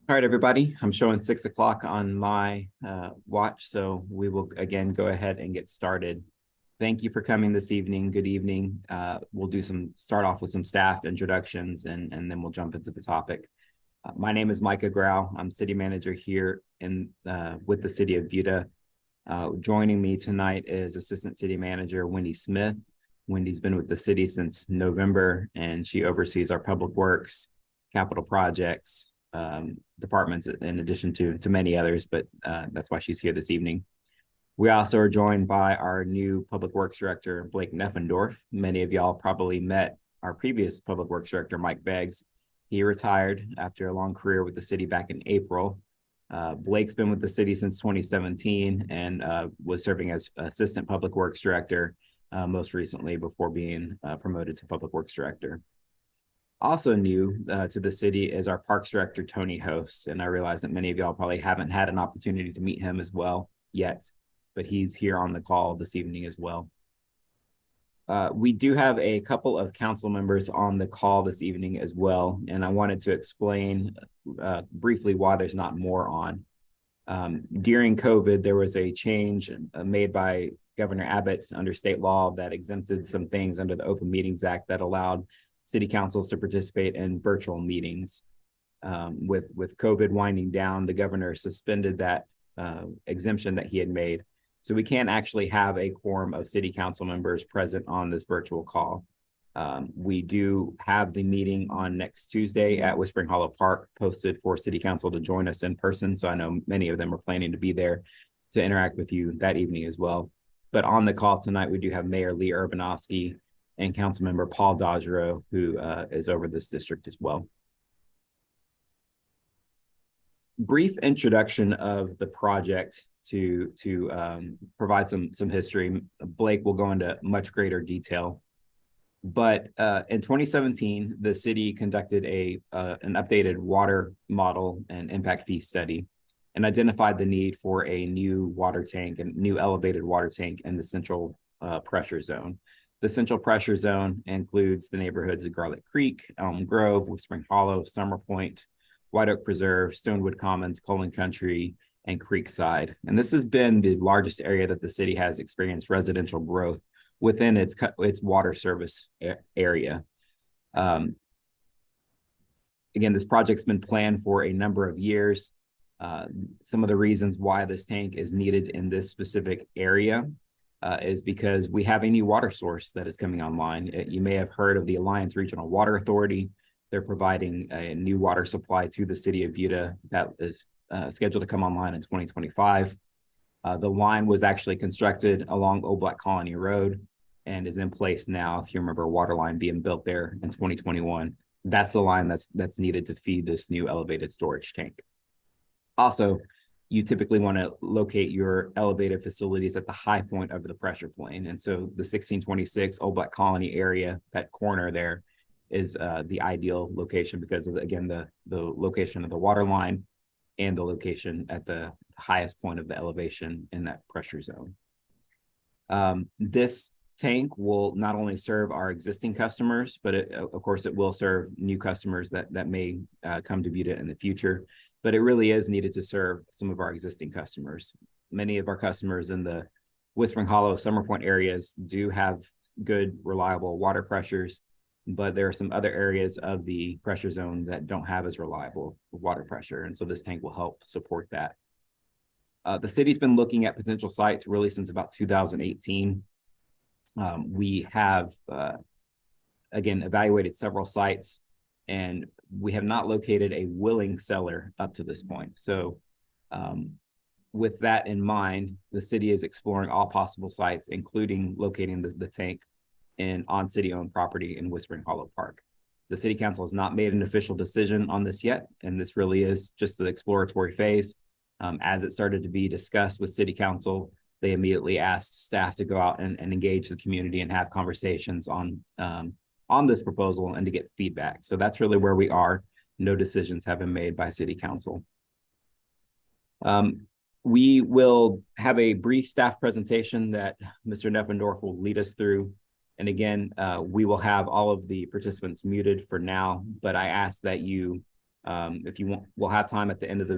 All right, everybody, I'm showing 6 o'clock on my watch, so we will again go ahead and get started. Thank you for coming this evening. Good evening. We'll start off with some staff introductions and then we'll jump into the topic. My name is Micah Grau. I'm city manager here with the city of Buda. Joining me tonight is Assistant City Manager Wendy Smith. Wendy's been with the city since November, and she oversees our public works, capital projects, departments, in addition to many others, but that's why she's here this evening. We also are joined by our new Public Works Director, Blake Neffendorf. Many of y'all probably met our previous Public Works Director, Mike Beggs. He retired after a long career with the city back in April. Blake's been with the city since 2017 and was serving as Assistant Public Works Director most recently before being promoted to Public Works Director. Also new to the city is our Parks Director, Tony Host. And I realize that many of y'all probably haven't had an opportunity to meet him as well yet, but he's here on the call this evening as well. We do have a couple of council members on the call this evening as well, and I wanted to explain briefly why there's not more on. During COVID, there was a change made by Governor Abbott under state law that exempted some things under the Open Meetings Act that allowed city councils to participate in virtual meetings. With COVID winding down, the governor suspended that exemption that he had made. So we can't actually have a quorum of city council members present on this virtual call. We do have the meeting on next Tuesday at Whispering Hollow Park posted for city council to join us in person. So I know many of them are planning to be there to interact with you that evening as well. But on the call tonight, we do have Mayor Lee Urbanowski and Councilmember Paul Dodgerow, who is over this district as well. Brief introduction of the project to provide some history. Blake will go into much greater detail. But in 2017, the city conducted an updated water model and impact fee study and identified the need for a new water tank and new elevated water tank in the central pressure zone. The central pressure zone includes the neighborhoods of Garlic Creek, Elm Grove, Whispering Hollow, Summer Point, White Oak Preserve, Stonewood Commons, Colin Country, and Creekside. And this has been the largest area that the city has experienced residential growth within its water service area. Again, this project's been planned for a number of years. Some of the reasons why this tank is needed in this specific area is because we have a new water source that is coming online. You may have heard of the Alliance Regional Water Authority. They're providing a new water supply to the city of Buda that is scheduled to come online in 2025. The line was actually constructed along Old Black Colony Road and is in place now. If you remember, a water line being built there in 2021. That's the line that's needed to feed this new elevated storage tank. Also, you typically want to locate your elevated facilities at the high point of the pressure plane. And so the 1626 Old Black Colony area, that corner there, is the ideal location because of, again, the location of the water line and the location at the highest point of the elevation in that pressure zone. This tank will not only serve our existing customers, but of course it will serve new customers that may come to Buda in the future. But it really is needed to serve some of our existing customers. Many of our customers in the Whispering Hollow, Summer Point areas do have good, reliable water pressures, but there are some other areas of the pressure zone that don't have as reliable water pressure. And so this tank will help support that. The city's been looking at potential sites really since about 2018. We have, again, evaluated several sites, and we have not located a willing seller up to this point. So with that in mind, the city is exploring all possible sites, including locating the tank on city-owned property in Whispering Hollow Park. The city council has not made an official decision on this yet, and this really is just the exploratory phase. As it started to be discussed with city council, they immediately asked staff to go out and engage the community and have conversations on this proposal and to get feedback. So that's really where we are. No decisions have been made by city council. We will have a brief staff presentation that Mr. Neffendorf will lead us through. And again, we will have all of the participants muted for now, but I ask that you If you want, we'll have time at the end of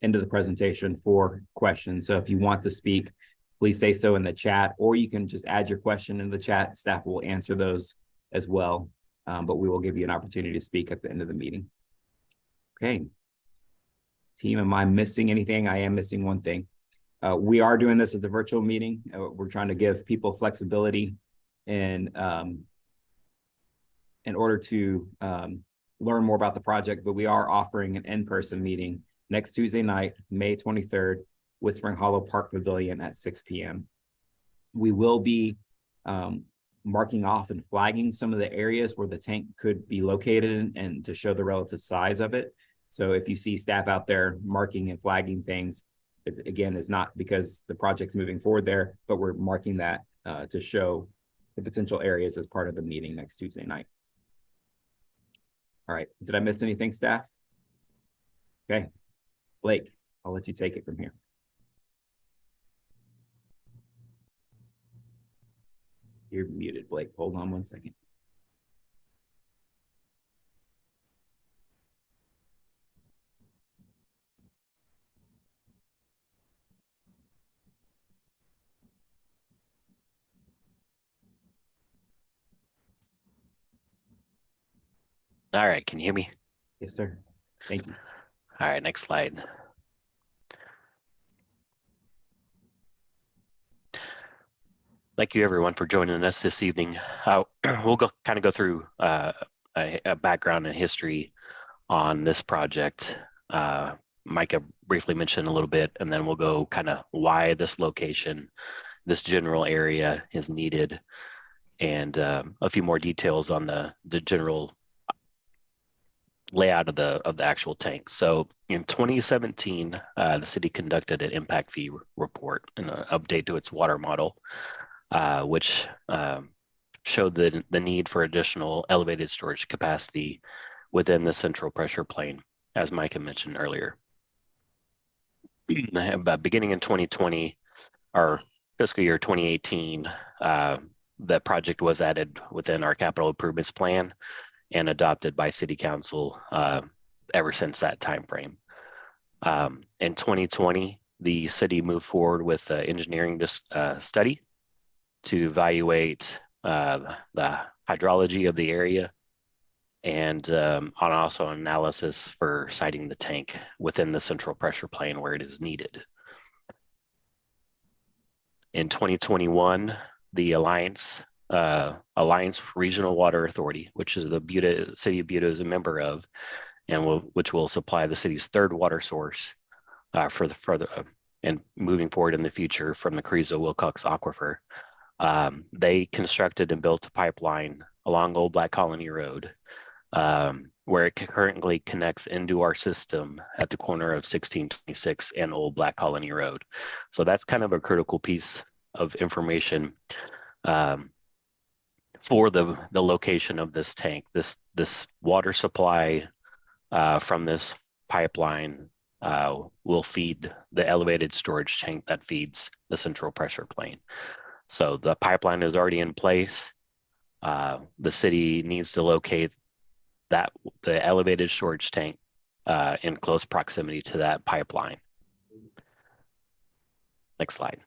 the presentation for questions. So if you want to speak, please say so in the chat, or you can just add your question in the chat. Staff will answer those as well, but we will give you an opportunity to speak at the end of the meeting. Okay. Team, am I missing anything? I am missing one thing. We are doing this as a virtual meeting. We're trying to give people flexibility in order to learn more about the project, but we are offering an in-person meeting next Tuesday night, May 23rd, Whispering Hollow Park Pavilion at 6 p.m. We will be marking off and flagging some of the areas where the tank could be located and to show the relative size of it. So if you see staff out there marking and flagging things, again, it's not because the project's moving forward there, but we're marking that to show the potential areas as part of the meeting next Tuesday night. All right, did I miss anything, staff? Okay, Blake, I'll let you take it from here. You're muted, Blake. Hold on one second. All right, can you hear me? Yes, sir. Thank you. All right, next slide. Thank you everyone for joining us this evening. We'll kind of go through a background and history on this project. Micah briefly mentioned a little bit, and then we'll go kind of why this location, this general area is needed, and a few more details on the general layout of the actual tank. So in 2017, the city conducted an impact fee report and an update to its water model, which showed the need for additional elevated storage capacity within the central pressure plane, as Micah mentioned earlier. Beginning in 2020, or fiscal year 2018, the project was added within our capital improvements plan and adopted by City Council ever since that time frame. In 2020, the city moved forward with an engineering study to evaluate the hydrology of the area and also analysis for siting the tank within the central pressure plane where it is needed. In 2021, the Alliance Regional Water Authority, which is the City of Buda is a member of, and which will supply the city's third water source and moving forward in the future from the Carrizo-Wilcox Aquifer. They constructed and built a pipeline along Old Black Colony Road, where it currently connects into our system at the corner of 1626 and Old Black Colony Road. So that's kind of a critical piece of information for the location of this tank. This water supply from this pipeline will feed the elevated storage tank that feeds the central pressure plane. So the pipeline is already in place. The city needs to locate the elevated storage tank in close proximity to that pipeline. Next slide.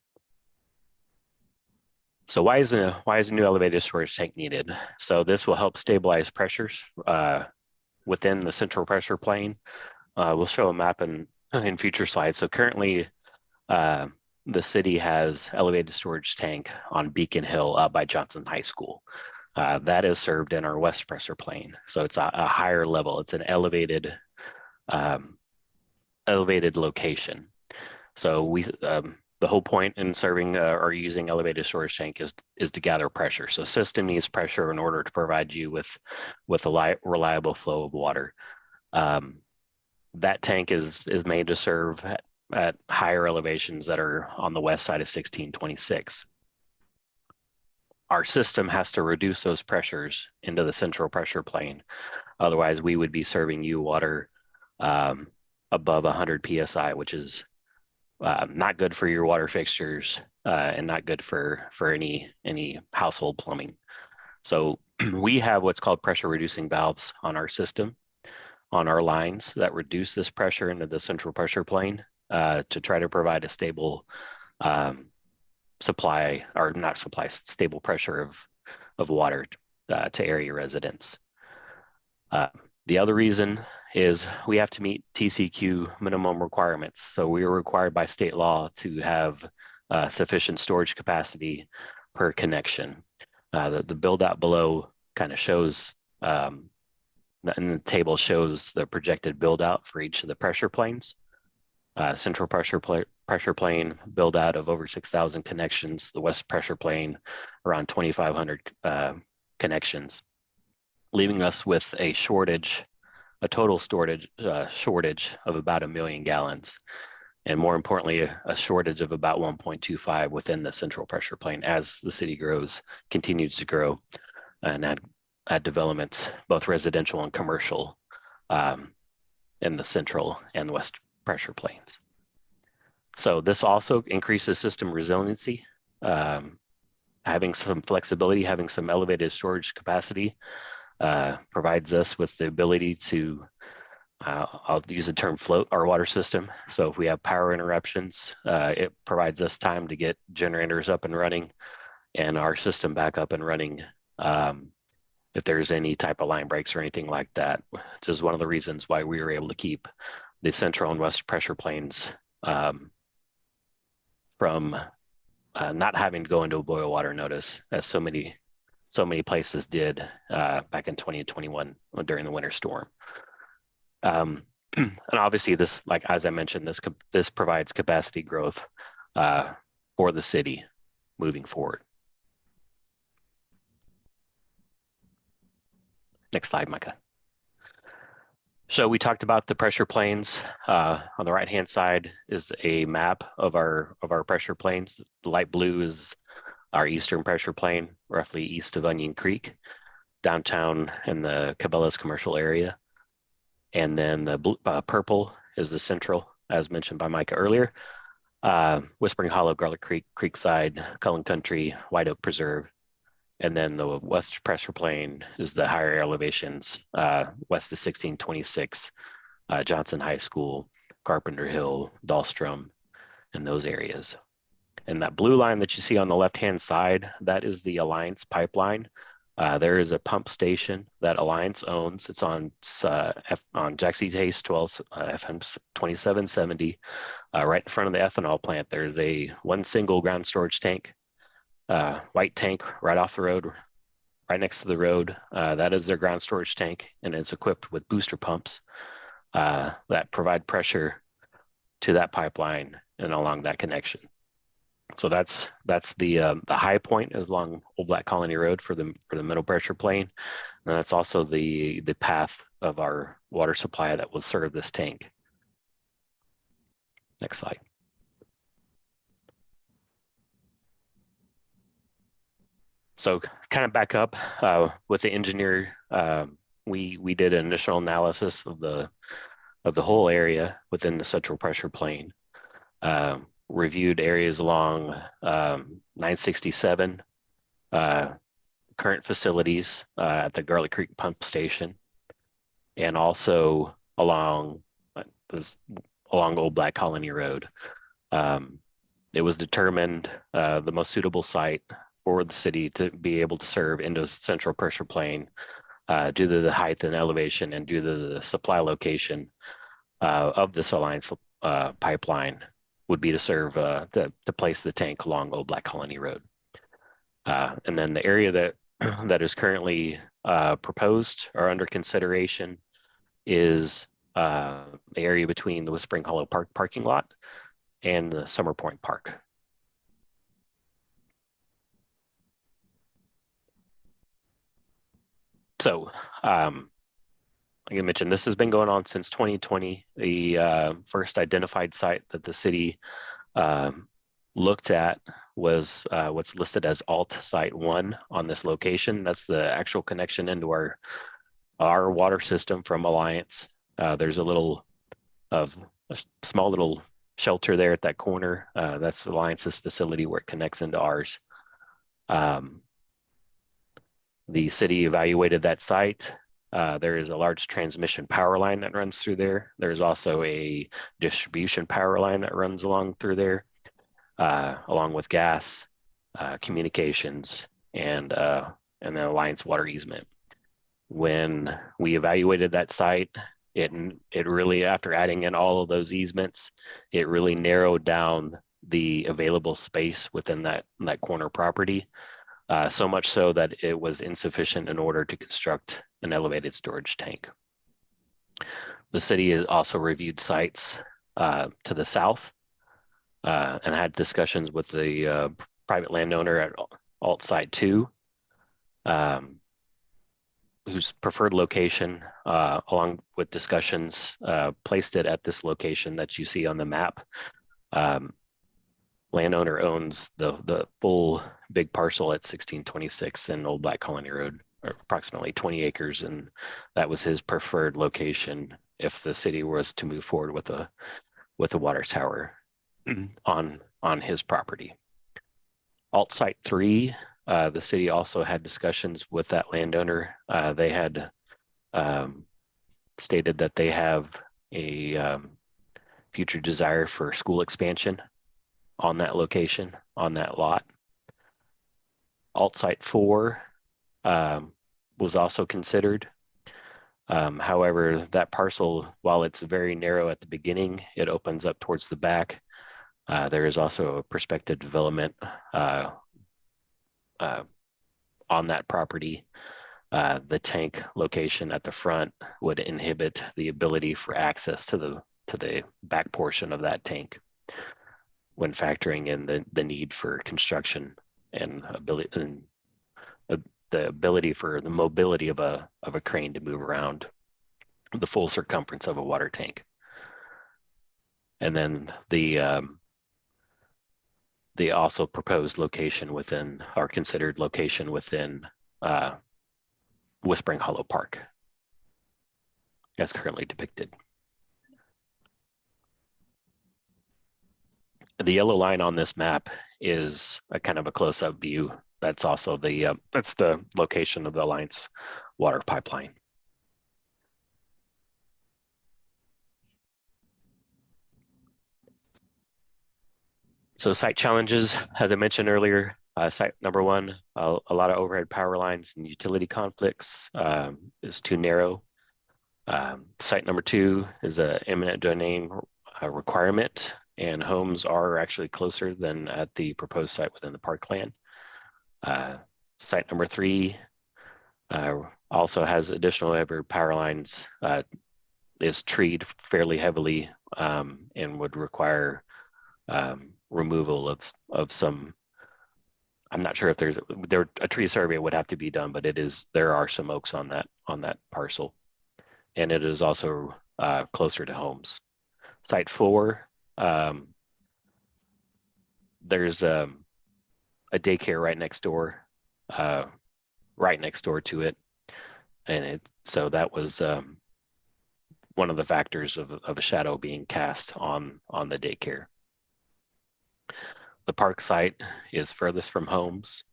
So why is a new elevated storage tank needed? So this will help stabilize pressures within the central pressure plane. We'll show a map in future slides. So currently, the city has elevated storage tank on Beacon Hill up by Johnson High School. That is served in our west pressure plane. So it's a higher level. It's an elevated location. So the whole point in serving or using elevated storage tank is to gather pressure. So system needs pressure in order to provide you with a reliable flow of water. That tank is made to serve at higher elevations that are on the west side of 1626. Our system has to reduce those pressures into the central pressure plane. Otherwise, we would be serving you water above 100 PSI, which is not good for your water fixtures and not good for any household plumbing. So we have what's called pressure reducing valves on our system. on our lines that reduce this pressure into the central pressure plane to try to provide a stable supply, or not supply, stable pressure of water to area residents. The other reason is we have to meet TCQ minimum requirements. So we are required by state law to have sufficient storage capacity per connection. The build out below kind of shows, and the table shows the projected build out for each of the pressure planes. Central pressure plane build out of over 6,000 connections. The west pressure plane around 2,500 connections, leaving us with a total storage shortage of about 1 million gallons. And more importantly, a shortage of about 1.25 within the central pressure plane as the city continues to grow and add developments, both residential and commercial, in the central and west pressure planes. So this also increases system resiliency, having some flexibility, having some elevated storage capacity, provides us with the ability to, I'll use the term float our water system. So if we have power interruptions, it provides us time to get generators up and running and our system back up and running if there's any type of line breaks or anything like that, which is one of the reasons why we were able to keep the central and west pressure planes from not having to go into a boil water notice, as so many places did back in 2021 during the winter storm. And obviously this, like as I mentioned, this provides capacity growth for the city moving forward. Next slide, Micah. So we talked about the pressure planes. On the right-hand side is a map of our pressure planes. The light blue is our eastern pressure plane, roughly east of Onion Creek, downtown in the Cabela's commercial area. And then the purple is the central, as mentioned by Micah earlier. Whispering Hollow, Garlic Creek, Creekside, Cullen Country, White Oak Preserve. And then the west pressure plane is the higher elevations, west of 1626, Johnson High School, Carpenter Hill, Dahlstrom, and those areas. And that blue line that you see on the left-hand side, that is the Alliance pipeline. There is a pump station that Alliance owns. It's on Jack C. Hayes 12 FM 2770, right in front of the ethanol plant. There's one single ground storage tank, white tank right off the road, right next to the road. That is their ground storage tank, and it's equipped with booster pumps that provide pressure to that pipeline and along that connection. So that's the high point is along Old Black Colony Road for the middle pressure plane, and that's also the path of our water supply that will serve this tank. Next slide. So kind of back up with the engineer, we did an initial analysis of the whole area within the central pressure plane. Reviewed areas along 967, current facilities at the Garlic Creek Pump Station, and also along Old Black Colony Road. It was determined the most suitable site for the city to be able to serve into central pressure plane due to the height and elevation and due to the supply location of this Alliance pipeline would be to serve, to place the tank along Old Black Colony Road. And then the area that is currently proposed or under consideration is the area between the Whispering Hollow Park parking lot and the Summer Point Park. So, like I mentioned, this has been going on since 2020. The first identified site that the city looked at was what's listed as Alt Site 1 on this location. That's the actual connection into our water system from Alliance. There's a small little shelter there at that corner. That's Alliance's facility where it connects into ours. The city evaluated that site. There is a large transmission power line that runs through there. There's also a distribution power line that runs along through there, along with gas, communications, and then Alliance water easement. When we evaluated that site, it really, after adding in all of those easements, it really narrowed down the available space within that corner property. So much so that it was insufficient in order to construct an elevated storage tank. The city has also reviewed sites to the south and had discussions with the private landowner at Alt Site 2, whose preferred location, along with discussions, placed it at this location that you see on the map. Landowner owns the full big parcel at 1626 in Old Black Colony Road, or approximately 20 acres, and that was his preferred location if the city was to move forward with a water tower on his property. Alt Site 3, the city also had discussions with that landowner. They had stated that they have a future desire for school expansion on that location, on that lot. Alt Site 4 was also considered. However, that parcel, while it's very narrow at the beginning, it opens up towards the back. There is also a prospective development on that property. The tank location at the front would inhibit the ability for access to the back portion of that tank, when factoring in the need for construction and the ability for the mobility of a crane to move around the full circumference of a water tank. And then the also proposed location within, or considered location within Whispering Hollow Park, as currently depicted. The yellow line on this map is a kind of a close-up view. That's also that's the location of the Alliance water pipeline. So site challenges, as I mentioned earlier, site number one, a lot of overhead power lines and utility conflicts, is too narrow. Site number two is an eminent domain requirement, and homes are actually closer than at the proposed site within the parkland. Site number three also has additional overhead power lines, is treed fairly heavily, and would require removal of some. I'm not sure if a tree survey would have to be done, but there are some oaks on that parcel, and it is also closer to homes. Site 4, there's a daycare right next door to it, and so that was one of the factors of a shadow being cast on the daycare. The park site is furthest from homes.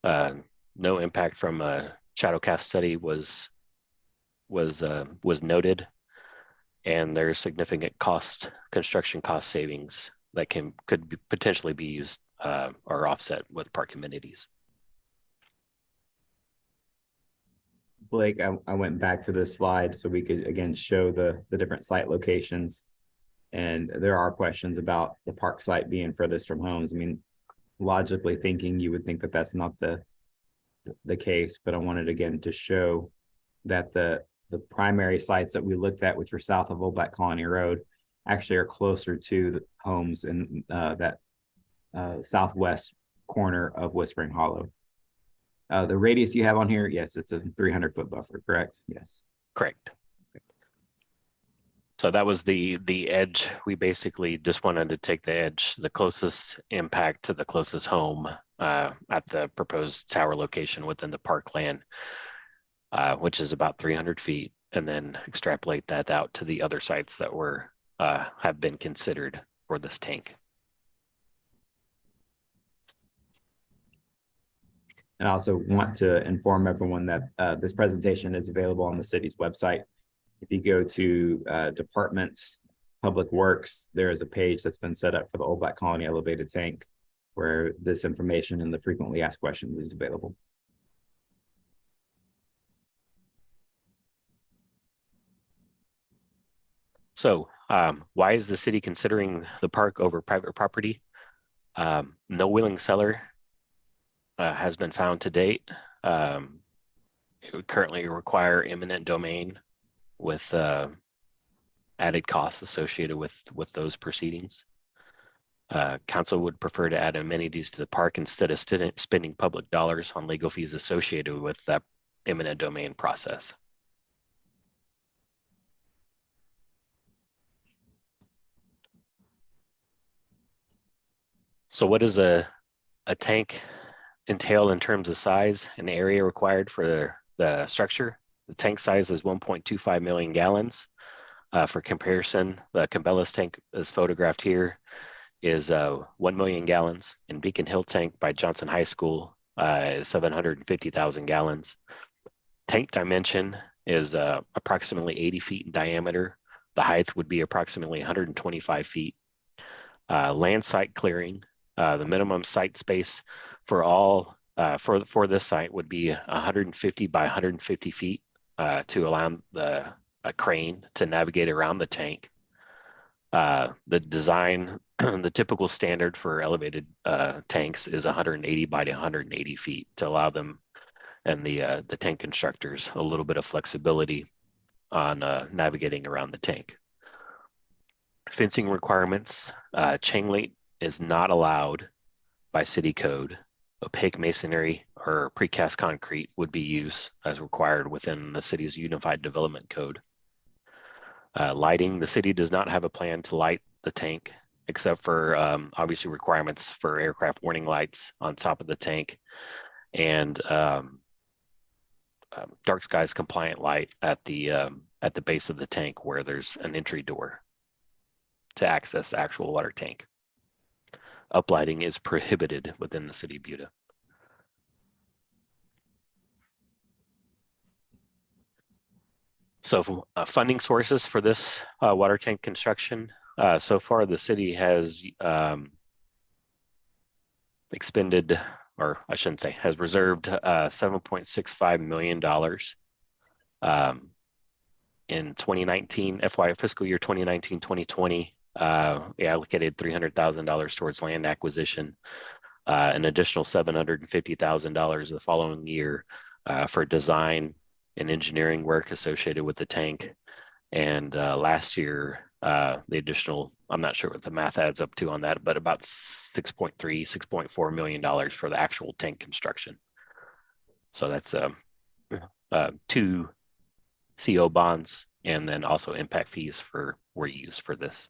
No impact from a shadow cast study was noted, and there's significant construction cost savings that could potentially be used or offset with park amenities. Blake, I went back to this slide so we could again show the different site locations. And there are questions about the park site being furthest from homes. I mean, logically thinking, you would think that that's not the case, but I wanted again to show that the primary sites that we looked at, which were south of Old Black Colony Road, actually are closer to the homes in that southwest corner of Whispering Hollow. The radius you have on here, yes, it's a 300-foot buffer, correct? Yes. Correct. So that was the edge. We basically just wanted to take the edge, the closest impact to the closest home at the proposed tower location within the parkland, which is about 300 feet, and then extrapolate that out to the other sites that have been considered for this tank. And I also want to inform everyone that this presentation is available on the city's website. If you go to departments, public works, there is a page that's been set up for the Old Black Colony elevated tank where this information and the frequently asked questions is available. So why is the city considering the park over private property? No willing seller has been found to date. It would currently require eminent domain with added costs associated with those proceedings. Council would prefer to add amenities to the park instead of spending public dollars on legal fees associated with that eminent domain process. So what does a tank entail in terms of size and area required for the structure? The tank size is 1.25 million gallons. For comparison, the Cabela's tank is photographed here is 1 million gallons, and Beacon Hill tank by Johnson High School is 750,000 gallons. Tank dimension is approximately 80 feet in diameter. The height would be approximately 125 feet. Land site clearing, the minimum site space for all for this site would be 150 by 150 feet to allow a crane to navigate around the tank. The design, the typical standard for elevated tanks is 180 by 180 feet to allow them and the tank constructors a little bit of flexibility on navigating around the tank. Fencing requirements, chain link is not allowed by city code. Opaque masonry or precast concrete would be used as required within the city's Unified Development Code. Lighting, the city does not have a plan to light the tank except for obviously requirements for aircraft warning lights on top of the tank and dark skies compliant light at the base of the tank where there's an entry door to access the actual water tank. Uplighting is prohibited within the city of Buda. So funding sources for this water tank construction, so far the city has expended, or I shouldn't say, has reserved $7.65 million in 2019, fiscal year 2019-2020. We allocated $300,000 towards land acquisition, an additional $750,000 the following year for design and engineering work associated with the tank. And last year, the additional, I'm not sure what the math adds up to on that, but about $6.4 million for the actual tank construction. So that's 2 CO bonds and then also impact fees were used for this.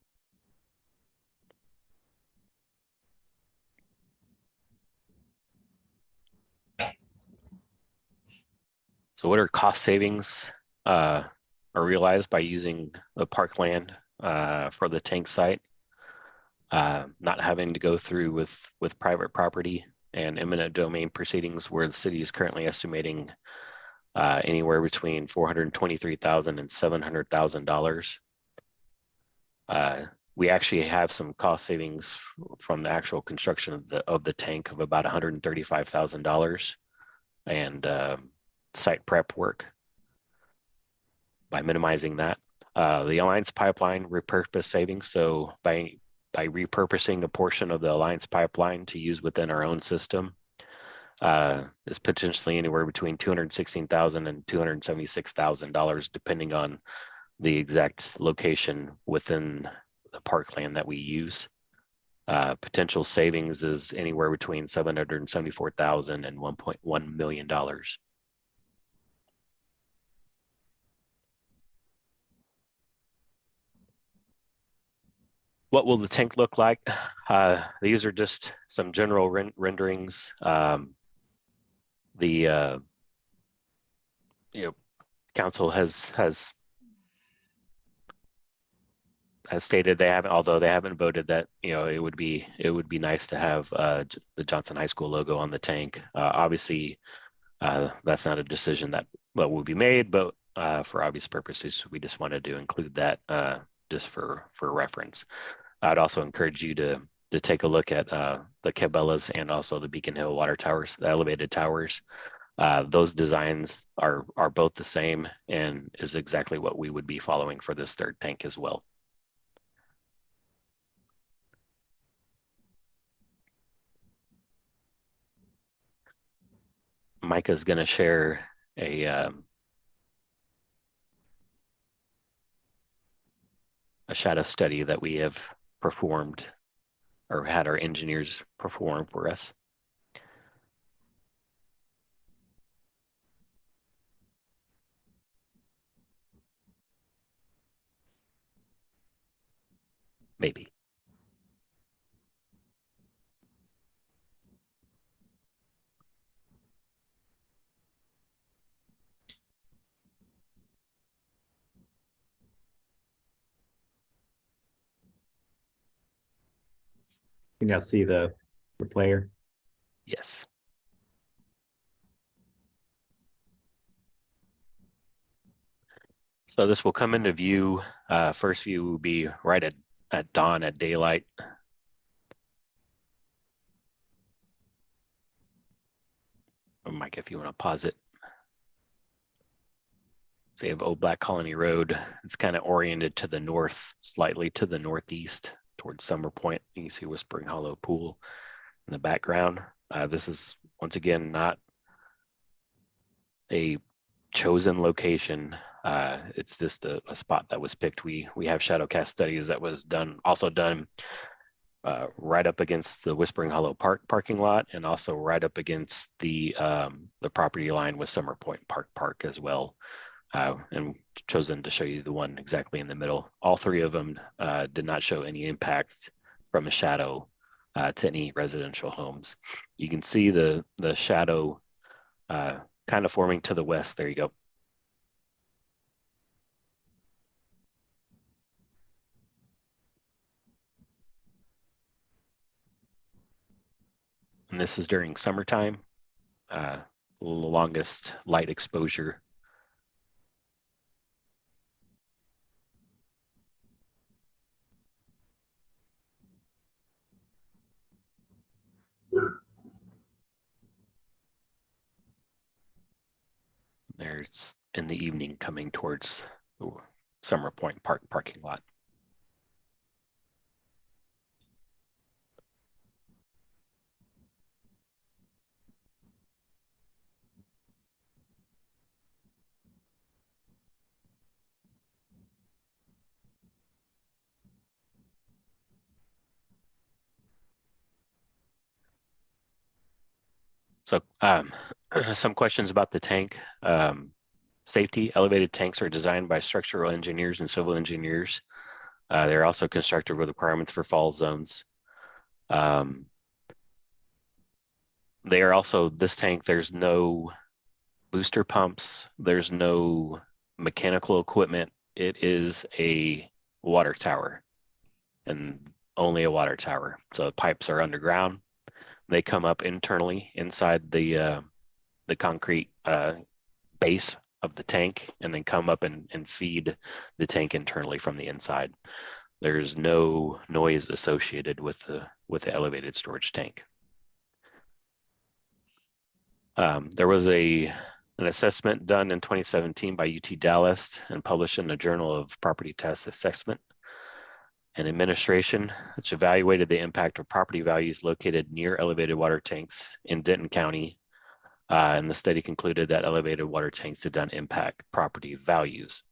So what are cost savings are realized by using the parkland for the tank site? Not having to go through with private property and eminent domain proceedings where the city is currently estimating anywhere between $423,000 and $700,000. We actually have some cost savings from the actual construction of the tank of about $135,000 and site prep work by minimizing that. The Alliance pipeline repurpose savings. So by repurposing a portion of the Alliance pipeline to use within our own system is potentially anywhere between $216,000 and $276,000, depending on the exact location within the parkland that we use. Potential savings is anywhere between $774,000 and $1.1 million. What will the tank look like? These are just some general renderings. The council has as stated, they haven't, although they haven't voted that, it would be nice to have the Johnson High School logo on the tank. Obviously, that's not a decision that will be made, but for obvious purposes, we just wanted to include that just for reference. I'd also encourage you to take a look at the Cabela's and also the Beacon Hill water towers, the elevated towers. Those designs are both the same and is exactly what we would be following for this third tank as well. Micah's going to share a shadow study that we have performed or had our engineers perform for us. Maybe. Can y'all see the player? Yes. So this will come into view. First view will be right at dawn, at daylight. Mike, if you want to pause it. So you have Old Black Colony Road. It's kind of oriented to the north, slightly to the northeast towards Summer Point. You can see Whispering Hollow Pool in the background. This is, once again, not a chosen location. It's just a spot that was picked. We have shadow cast studies that was also done right up against the Whispering Hollow parking lot, and also right up against the property line with Summer Point Park as well. And chosen to show you the one exactly in the middle. All three of them did not show any impact from a shadow to any residential homes. You can see the shadow kind of forming to the west. There you go. And this is during summertime, longest light exposure. There's in the evening coming towards Summer Point parking lot. So some questions about the tank. Safety. Elevated tanks are designed by structural engineers and civil engineers. They're also constructed with requirements for fall zones. They are also, this tank, there's no booster pumps, there's no mechanical equipment. It is a water tower, and only a water tower. So pipes are underground. They come up internally inside the concrete base of the tank, and then come up and feed the tank internally from the inside. There's no noise associated with the elevated storage tank. There was an assessment done in 2017 by UT Dallas and published in the Journal of Property Test Assessment and Administration, which evaluated the impact of property values located near elevated water tanks in Denton County. And the study concluded that elevated water tanks did not impact property values.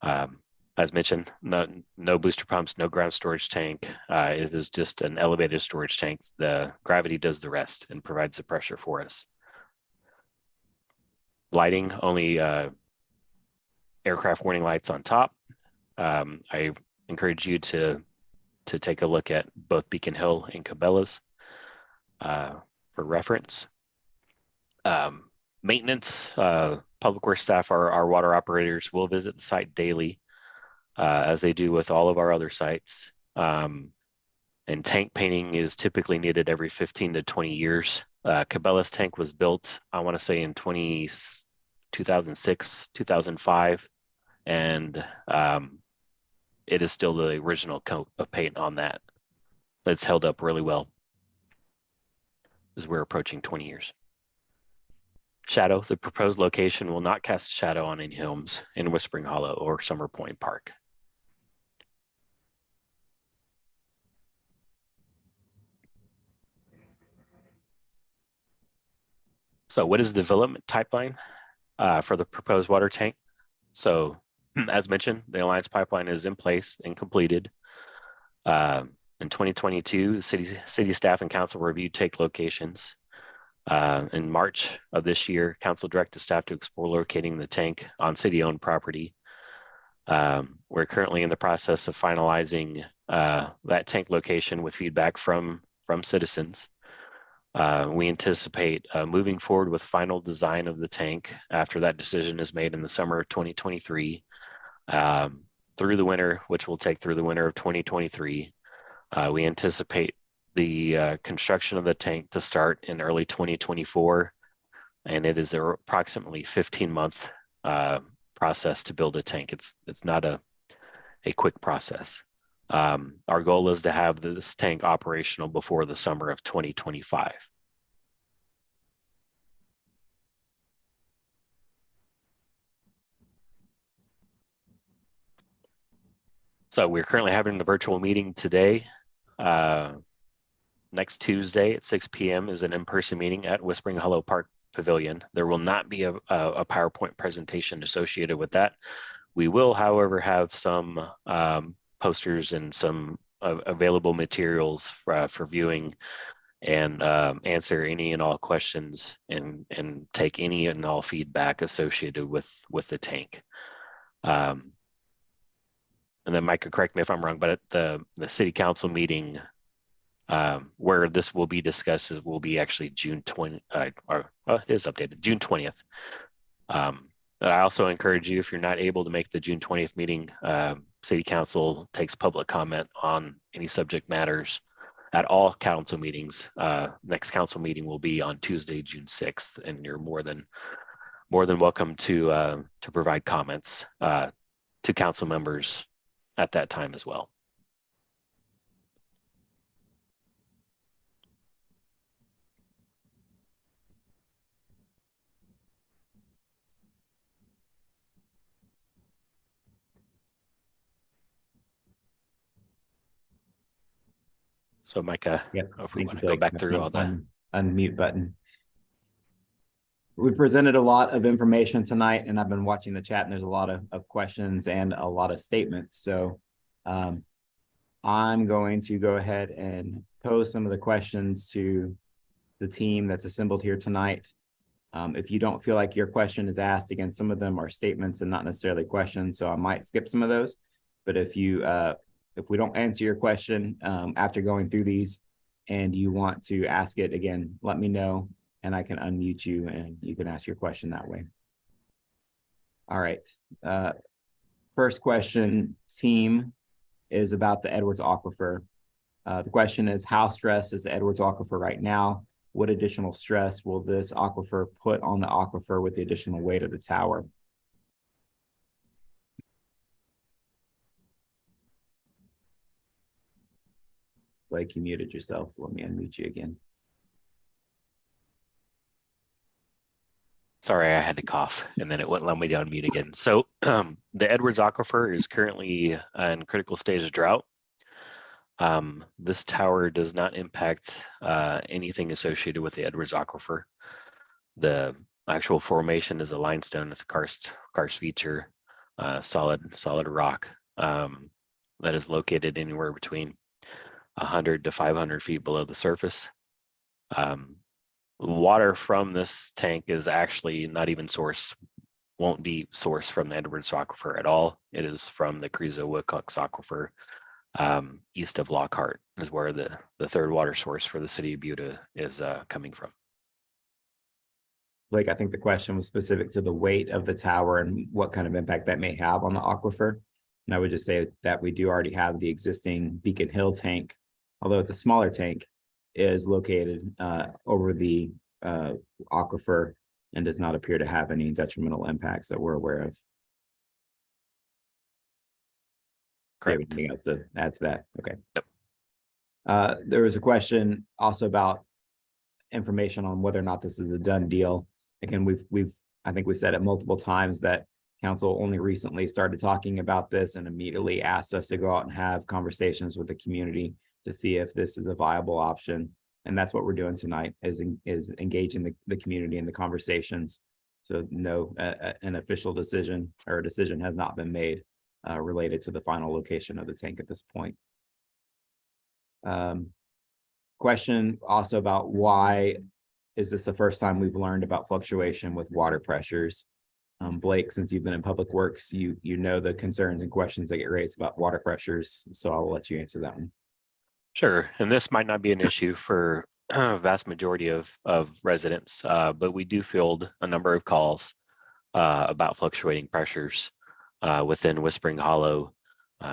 As mentioned, no booster pumps, no ground storage tank. It is just an elevated storage tank. The gravity does the rest and provides the pressure for us. Lighting, only aircraft warning lights on top. I encourage you to take a look at both Beacon Hill and Cabela's for reference. Maintenance, public works staff, our water operators will visit the site daily. as they do with all of our other sites. And tank painting is typically needed every 15 to 20 years. Cabela's tank was built, I want to say in 2006, 2005, and it is still the original coat of paint on that. It's held up really well as we're approaching 20 years. Shadow, the proposed location will not cast shadow on any homes in Whispering Hollow or Summer Point Park. So what is the development pipeline for the proposed water tank? So as mentioned, the Alliance pipeline is in place and completed. In 2022, the city staff and council reviewed tank locations. In March of this year, council directed staff to explore locating the tank on city-owned property. We're currently in the process of finalizing that tank location with feedback from citizens. We anticipate moving forward with final design of the tank after that decision is made in the summer of 2023 through the winter, which will take through the winter of 2023. We anticipate the construction of the tank to start in early 2024, and it is approximately 15-month process to build a tank. It's not a quick process. Our goal is to have this tank operational before the summer of 2025. So we're currently having the virtual meeting today. Next Tuesday at 6 p.m. is an in-person meeting at Whispering Hollow Park Pavilion. There will not be a PowerPoint presentation associated with that. We will, however, have some posters and some available materials for viewing, and answer any and all questions and take any and all feedback associated with the tank. And then Micah, correct me if I'm wrong, but at the city council meeting where this will be discussed will be actually June 20, it is updated, June 20th. But I also encourage you, if you're not able to make the June 20th meeting, city council takes public comment on any subject matters at all council meetings. Next council meeting will be on Tuesday, June 6th, and you're more than welcome to provide comments to council members at that time as well. So Micah, Yep. if we want to Bill. go back through all the Unmute button. We presented a lot of information tonight, and I've been watching the chat, and there's a lot of questions and a lot of statements. So I'm going to go ahead and pose some of the questions to the team that's assembled here tonight. If you don't feel like your question is asked, again, some of them are statements and not necessarily questions, so I might skip some of those. But if we don't answer your question after going through these and you want to ask it again, let me know and I can unmute you and you can ask your question that way. All right. First question, team, is about the Edwards Aquifer. The question is, how stressed is the Edwards Aquifer right now? What additional stress will this aquifer put on the aquifer with the additional weight of the tower? Blake, you muted yourself. Let me unmute you again. Sorry, I had to cough and then it wouldn't let me to unmute again. So the Edwards Aquifer is currently in critical stage of drought. This tower does not impact anything associated with the Edwards Aquifer. The actual formation is a limestone. It's a karst feature, solid rock that is located anywhere between 100 to 500 feet below the surface. Water from this tank is actually not even won't be sourced from the Edwards Aquifer at all. It is from the Creosote-Wilcox Aquifer. East of Lockhart is where the third water source for the city of Buda is coming from. Blake, I think the question was specific to the weight of the tower and what kind of impact that may have on the aquifer. And I would just say that we do already have the existing Beacon Hill tank, although it's a smaller tank, is located over the aquifer and does not appear to have any detrimental impacts that we're aware of. Do you have Correct. anything else to add to that? Okay. Yep. There was a question also about information on whether or not this is a done deal. Again, I think we said it multiple times that council only recently started talking about this and immediately asked us to go out and have conversations with the community to see if this is a viable option. And that's what we're doing tonight, is engaging the community in the conversations. So no, an official decision or a decision has not been made related to the final location of the tank at this point. Question also about why is this the first time we've learned about fluctuation with water pressures? Blake, since you've been in public works, you know the concerns and questions that get raised about water pressures, so I'll let you answer that one. Sure, and this might not be an issue for a vast majority of residents, but we do field a number of calls about fluctuating pressures within Whispering Hollow,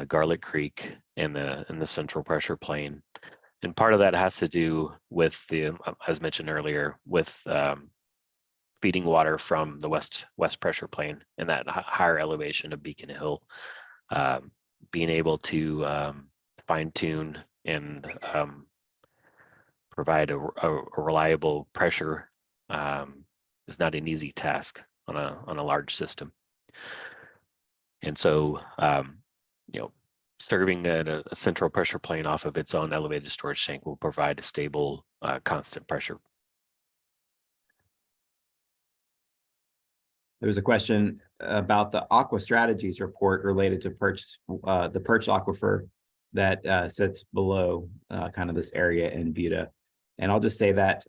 Garlic Creek, and the central pressure plane. And part of that has to do with the, as mentioned earlier, with feeding water from the west pressure plane and that higher elevation of Beacon Hill. Being able to fine tune and provide a reliable pressure is not an easy task on a large system. And so, you know, serving a central pressure plane off of its own elevated storage tank will provide a stable, constant pressure. There was a question about the Aqua Strategies report related to the Perch Aquifer that sits below kind of this area in Buda. And I'll just say that,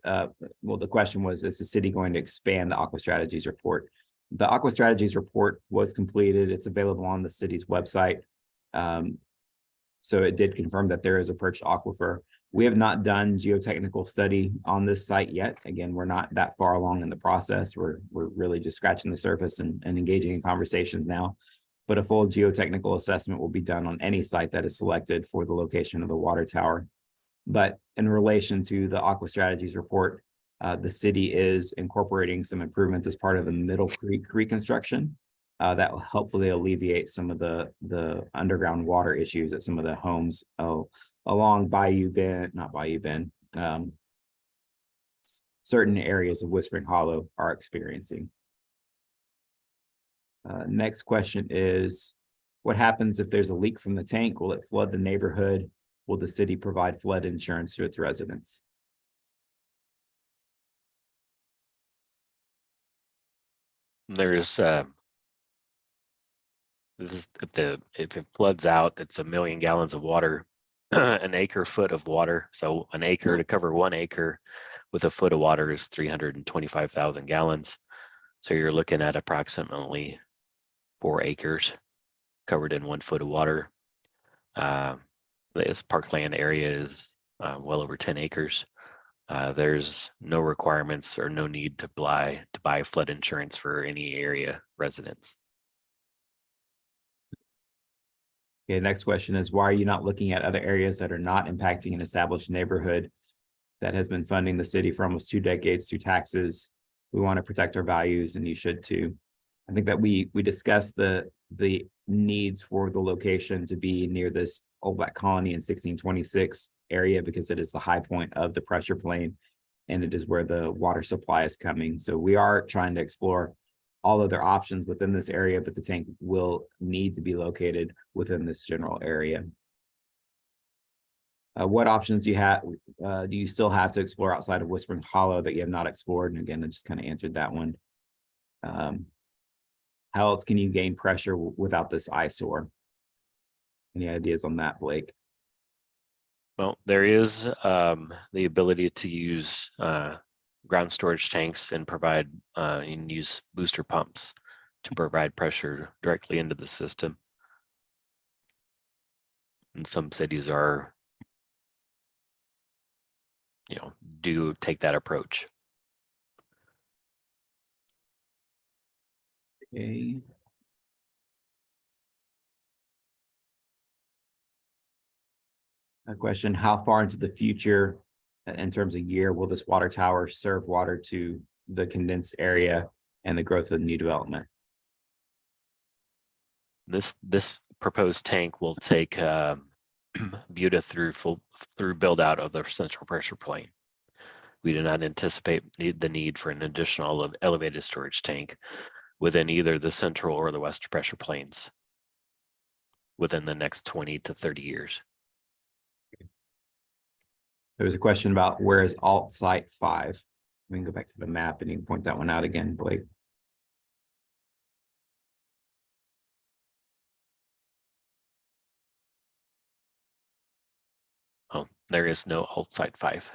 well, the question was, is the city going to expand the Aqua Strategies report? The Aqua Strategies report was completed. It's available on the city's website. So it did confirm that there is a perched aquifer. We have not done geotechnical study on this site yet. Again, we're not that far along in the process. We're really just scratching the surface and engaging in conversations now. But a full geotechnical assessment will be done on any site that is selected for the location of the water tower. But in relation to the Aqua Strategies report, the city is incorporating some improvements as part of the Middle Creek reconstruction. That will hopefully alleviate some of the underground water issues at some of the homes along Bayou Bend, not Bayou Bend, certain areas of Whispering Hollow are experiencing. Next question is, what happens if there's a leak from the tank? Will it flood the neighborhood? Will the city provide flood insurance to its residents? There's if it floods out, it's 1 million gallons of water, an acre foot of water. So an acre to cover 1 acre with a foot of water is 325,000 gallons. So you're looking at approximately 4 acres covered in 1 foot of water. This parkland area is well over 10 acres. There's no requirements or no need to buy flood insurance for any area residents. Okay, next question is, why are you not looking at other areas that are not impacting an established neighborhood that has been funding the city for almost 2 decades through taxes? We want to protect our values, and you should too. I think that we discussed the needs for the location to be near this Old Black Colony in 1626 area because it is the high point of the pressure plane and it is where the water supply is coming. So we are trying to explore all other options within this area, but the tank will need to be located within this general area. What options do you have? Do you still have to explore outside of Whispering Hollow that you have not explored? And again, I just kind of answered that one. How else can you gain pressure without this eyesore? Any ideas on that, Blake? Well, there is the ability to use ground storage tanks and provide and use booster pumps to provide pressure directly into the system. And some cities are, do take that approach. Okay. A question, how far into the future, in terms of year, will this water tower serve water to the condensed area and the growth of new development? This proposed tank will take Buda through build out of the central pressure plane. We do not anticipate the need for an additional elevated storage tank within either the central or the western pressure planes within the next 20 to 30 years. There was a question about where is alt site 5. We can go back to the map and you can point that one out again, Blake. Oh, there is no alt site 5.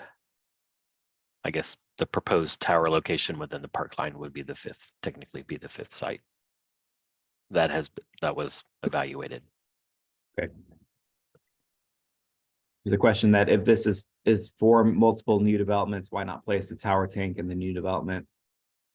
I guess the proposed tower location within the park line would be the 5th, technically be the 5th site. That was evaluated. Okay. There's a question that if this is for multiple new developments, why not place the tower tank in the new development?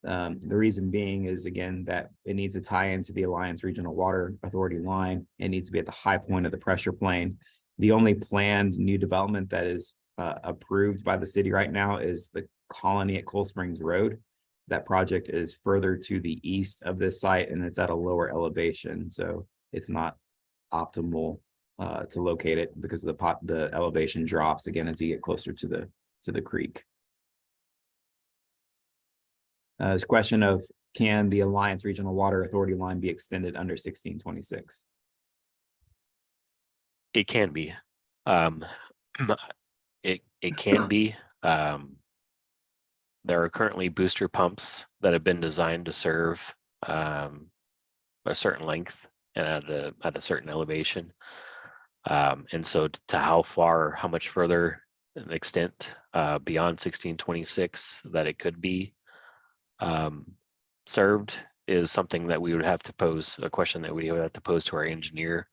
The reason being is, again, that it needs to tie into the Alliance Regional Water Authority line. It needs to be at the high point of the pressure plane. The only planned new development that is approved by the city right now is the Colony at Cold Springs Road. That project is further to the east of this site and it's at a lower elevation. So it's not optimal to locate it because the elevation drops again as you get closer to the creek. There's a question of, can the Alliance Regional Water Authority line be extended under 1626? It can be. It can be. There are currently booster pumps that have been designed to serve a certain length and at a certain elevation. And so to how much further an extent beyond 1626 that it could be served is something that we would have to pose, a question that we would have to pose to our engineer,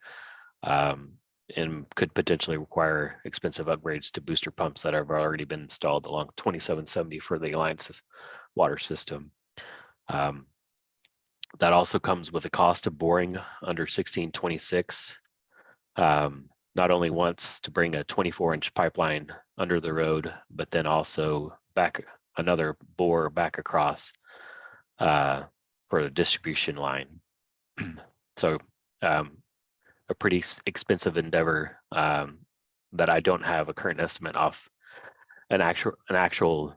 and could potentially require expensive upgrades to booster pumps that have already been installed along 2770 for the Alliance's water system. That also comes with the cost of boring under 1626. Not only once to bring a 24-inch pipeline under the road, but then also back another bore back across for the distribution line. So a pretty expensive endeavor that I don't have a current estimate off an actual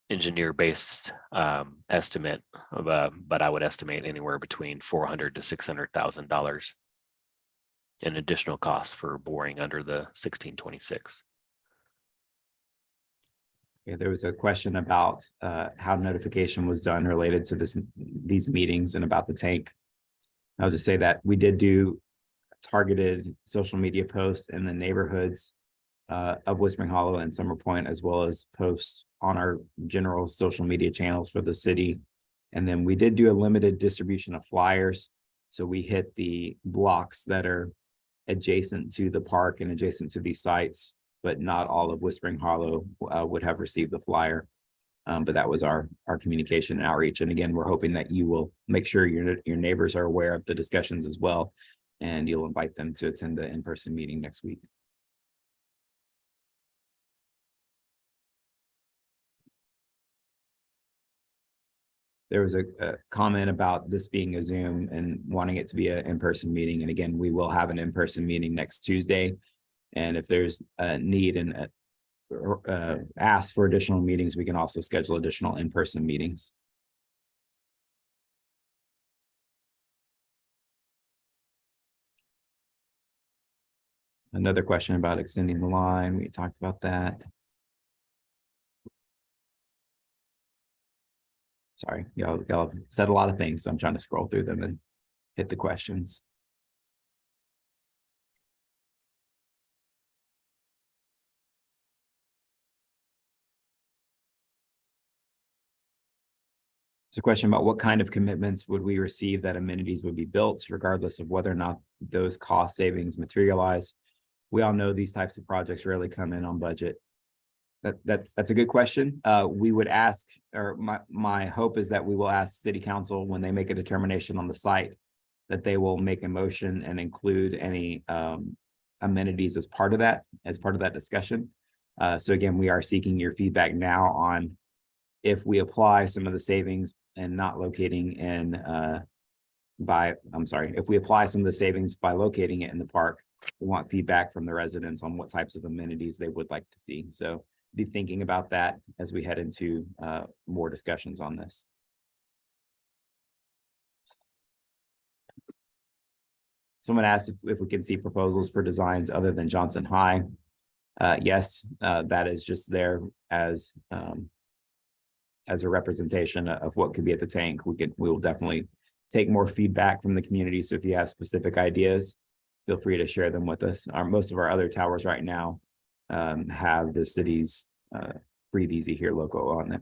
engineer-based estimate of, but I would estimate anywhere between $400,000 to $600,000 in additional costs for boring under the 1626. Yeah, there was a question about how notification was done related to these meetings and about the tank. I'll just say that we did do targeted social media posts in the neighborhoods of Whispering Hollow and Summer Point, as well as posts on our general social media channels for the city. And then we did do a limited distribution of flyers. So we hit the blocks that are adjacent to the park and adjacent to these sites, but not all of Whispering Hollow would have received the flyer. But that was our communication and outreach. And again, we're hoping that you will make sure your neighbors are aware of the discussions as well, and you'll invite them to attend the in-person meeting next week. There was a comment about this being a Zoom and wanting it to be an in-person meeting. And again, we will have an in-person meeting next Tuesday. And if there's a need and ask for additional meetings, we can also schedule additional in-person meetings. Another question about extending the line. We talked about that. Sorry, y'all have said a lot of things, so I'm trying to scroll through them and hit the questions. It's a question about what kind of commitments would we receive that amenities would be built, regardless of whether or not those cost savings materialize. We all know these types of projects rarely come in on budget. That's a good question. We would ask, or my hope is that we will ask City Council when they make a determination on the site, that they will make a motion and include any amenities as part of that discussion. So again, we are seeking your feedback now on if we apply some of the savings and not locating in if we apply some of the savings by locating it in the park, we want feedback from the residents on what types of amenities they would like to see. So be thinking about that as we head into more discussions on this. Someone asked if we can see proposals for designs other than Johnson High. Yes, that is just there as a representation of what could be at the tank. We will definitely take more feedback from the community. So if you have specific ideas, feel free to share them with us. Most of our other towers right now have the city's Breathe Easy Here logo on it.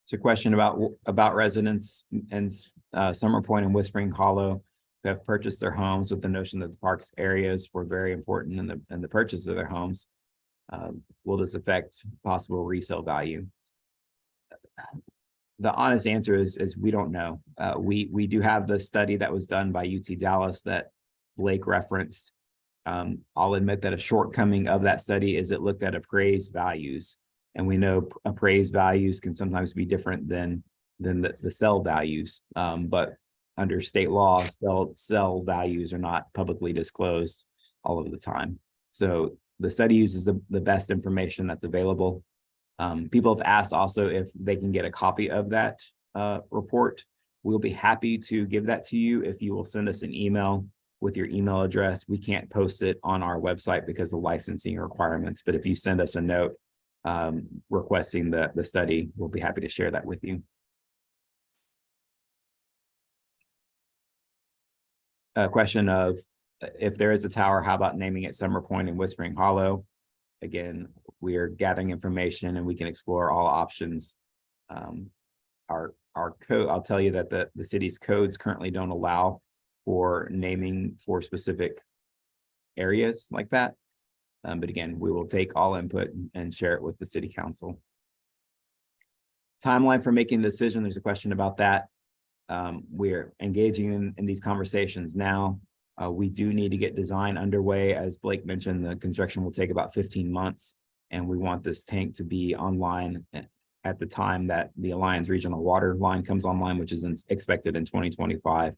It's a question about residents and Summer Point and Whispering Hollow who have purchased their homes with the notion that the park's areas were very important in the purchase of their homes. Will this affect possible resale value? The honest answer is we don't know. We do have the study that was done by UT Dallas that Blake referenced. I'll admit that a shortcoming of that study is it looked at appraised values. And we know appraised values can sometimes be different than the sell values. But under state law, sell values are not publicly disclosed all of the time. So the study uses the best information that's available. People have asked also if they can get a copy of that report. We'll be happy to give that to you if you will send us an email with your email address. We can't post it on our website because of licensing requirements, but if you send us a note requesting the study, we'll be happy to share that with you. A question of if there is a tower, how about naming it Summer Point and Whispering Hollow? Again, we are gathering information and we can explore all options. Our code, I'll tell you that the city's codes currently don't allow for naming for specific areas like that. But again, we will take all input and share it with the city council. Timeline for making a decision. There's a question about that. We're engaging in these conversations now. We do need to get design underway. As Blake mentioned, the construction will take about 15 months, and we want this tank to be online at the time that the Alliance Regional Water line comes online, which is expected in 2025.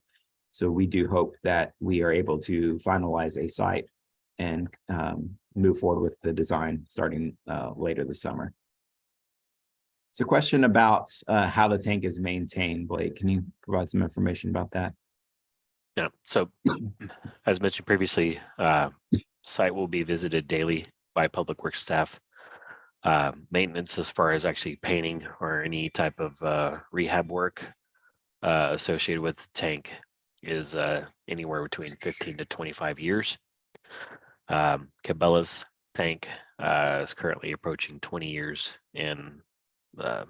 So we do hope that we are able to finalize a site and move forward with the design starting later this summer. It's a question about how the tank is maintained. Blake, can you provide some information about that? Yeah, so as mentioned previously, site will be visited daily by public works staff. Maintenance as far as actually painting or any type of rehab work associated with the tank is anywhere between 15 to 25 years. Cabela's tank is currently approaching 20 years, and the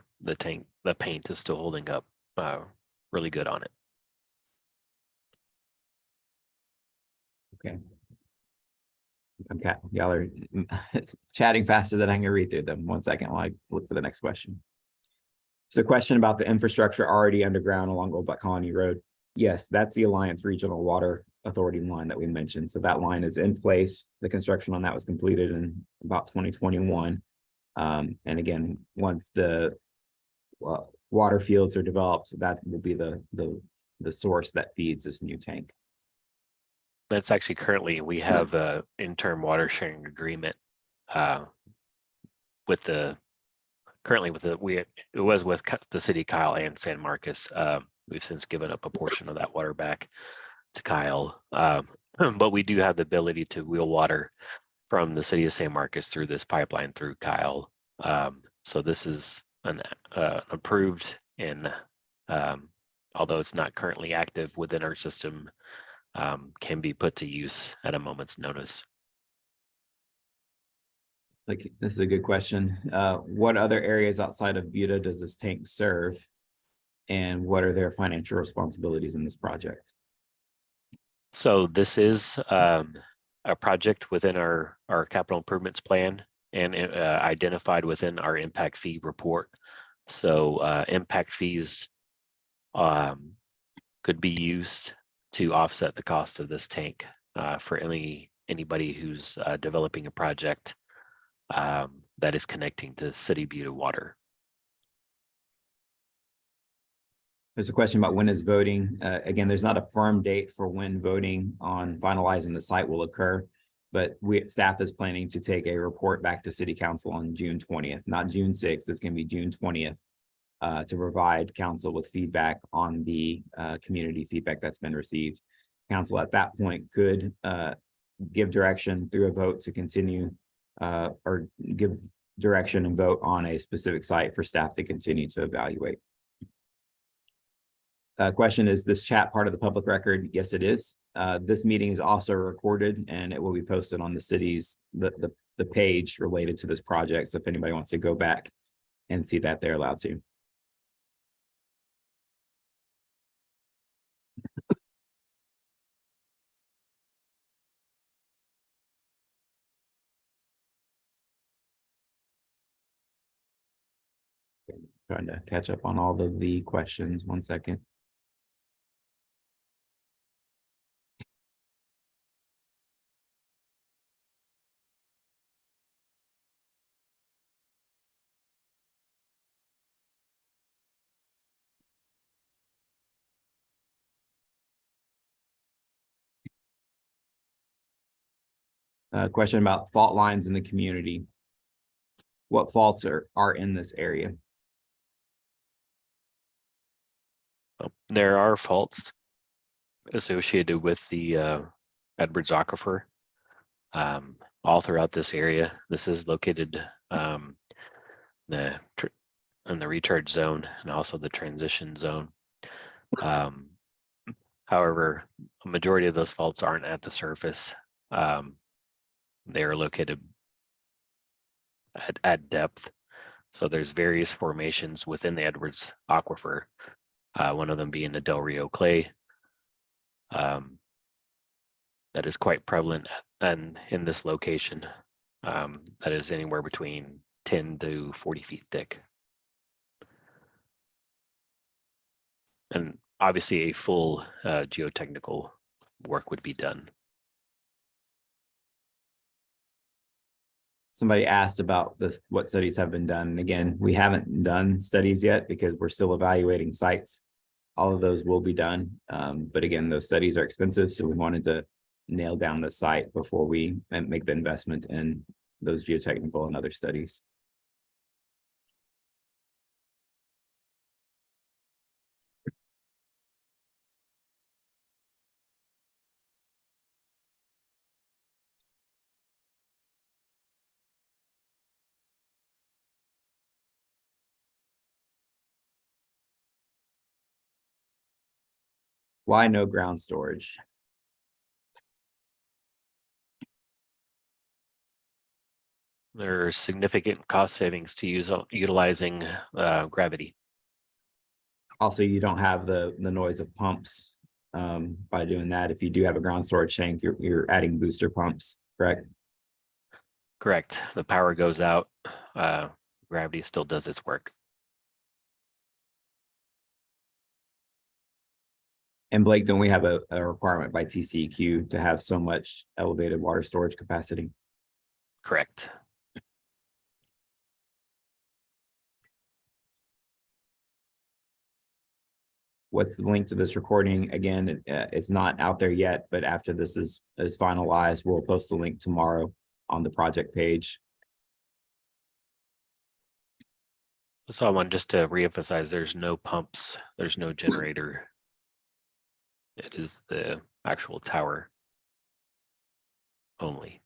paint is still holding up really good on it. Okay. Okay, y'all are chatting faster than I can read through them. 1 second while I look for the next question. So, question about the infrastructure already underground along Old Black Colony Road. Yes, that's the Alliance Regional Water Authority line that we mentioned. So that line is in place. The construction on that was completed in about 2021. And again, once the water fields are developed, that will be the source that feeds this new tank. That's actually currently, we have a interim water sharing agreement with the it was with the city, Kyle and San Marcos. We've since given up a portion of that water back to Kyle, but we do have the ability to wheel water from the city of San Marcos through this pipeline through Kyle. So this is an approved, and although it's not currently active within our system, can be put to use at a moment's notice. Like, this is a good question. What other areas outside of Buda does this tank serve? and what are their financial responsibilities in this project? So this is a project within our capital improvements plan and identified within our impact fee report. So impact fees could be used to offset the cost of this tank for anybody who's developing a project that is connecting to City Buda water. There's a question about when is voting. Again, there's not a firm date for when voting on finalizing the site will occur, but staff is planning to take a report back to City Council on June 20th, not June 6th. It's going to be June 20th to provide council with feedback on the community feedback that's been received. Council at that point could give direction through a vote to continue or give direction and vote on a specific site for staff to continue to evaluate. Question, is this chat part of the public record? Yes, it is. This meeting is also recorded and it will be posted on the city's the page related to this project. So if anybody wants to go back and see that, they're allowed to. Trying to catch up on all of the questions. 1 second. Question about fault lines in the community. What faults are in this area? There are faults associated with the Edwards Aquifer all throughout this area. This is located in the recharge zone and also the transition zone. However, a majority of those faults aren't at the surface. They are located at depth. So there's various formations within the Edwards Aquifer, one of them being the Del Rio clay. That is quite prevalent and in this location. That is anywhere between 10 to 40 feet thick. And obviously a full geotechnical work would be done. Somebody asked about this, what studies have been done. And again, we haven't done studies yet because we're still evaluating sites. All of those will be done. But again, those studies are expensive. So we wanted to nail down the site before we make the investment in those geotechnical and other studies. Why no ground storage? There are significant cost savings to utilizing gravity. Also, you don't have the noise of pumps by doing that. If you do have a ground storage tank, you're adding booster pumps, correct? Correct. The power goes out. Gravity still does its work. And Blake, don't we have a requirement by TCEQ to have so much elevated water storage capacity? Correct. What's the link to this recording? Again, it's not out there yet, but after this is finalized, we'll post the link tomorrow on the project page. So I want just to reemphasize, there's no pumps, there's no generator. It is the actual tower only.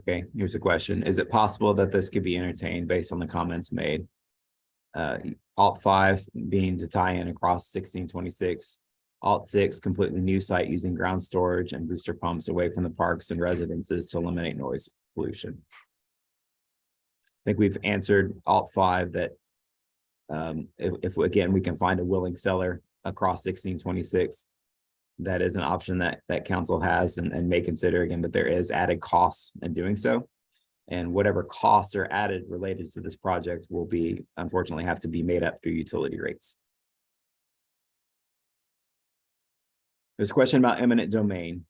Okay, here's a question. Is it possible that this could be entertained based on the comments made? Alt 5 being to tie in across 1626 Alt 6, completely new site using ground storage and booster pumps away from the parks and residences to eliminate noise pollution. I think we've answered Alt 5 that if again, we can find a willing seller across 1626, that is an option that council has and may consider, again, but there is added costs in doing so. And whatever costs are added related to this project will be, unfortunately, have to be made up through utility rates. There's a question about eminent domain.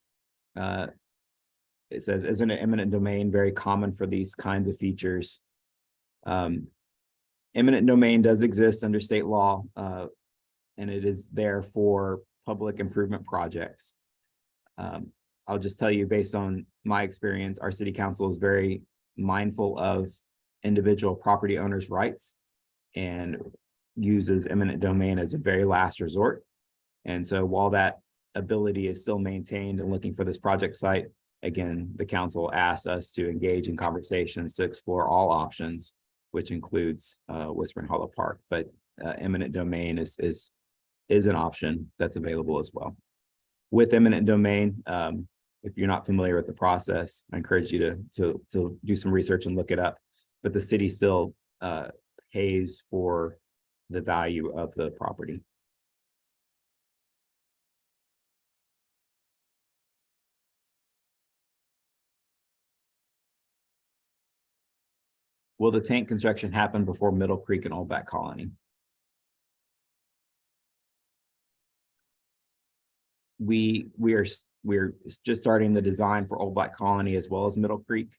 It says, isn't an eminent domain very common for these kinds of features? Eminent domain does exist under state law, and it is there for public improvement projects. I'll just tell you, based on my experience, our city council is very mindful of individual property owners' rights and uses eminent domain as a very last resort. And so while that ability is still maintained and looking for this project site, again, the council asked us to engage in conversations to explore all options, which includes Whispering Hollow Park, but eminent domain is an option that's available as well. With eminent domain, if you're not familiar with the process, I encourage you to do some research and look it up, but the city still pays for the value of the property. Will the tank construction happen before Middle Creek and Old Back Colony? We're just starting the design for Old Black Colony as well as Middle Creek.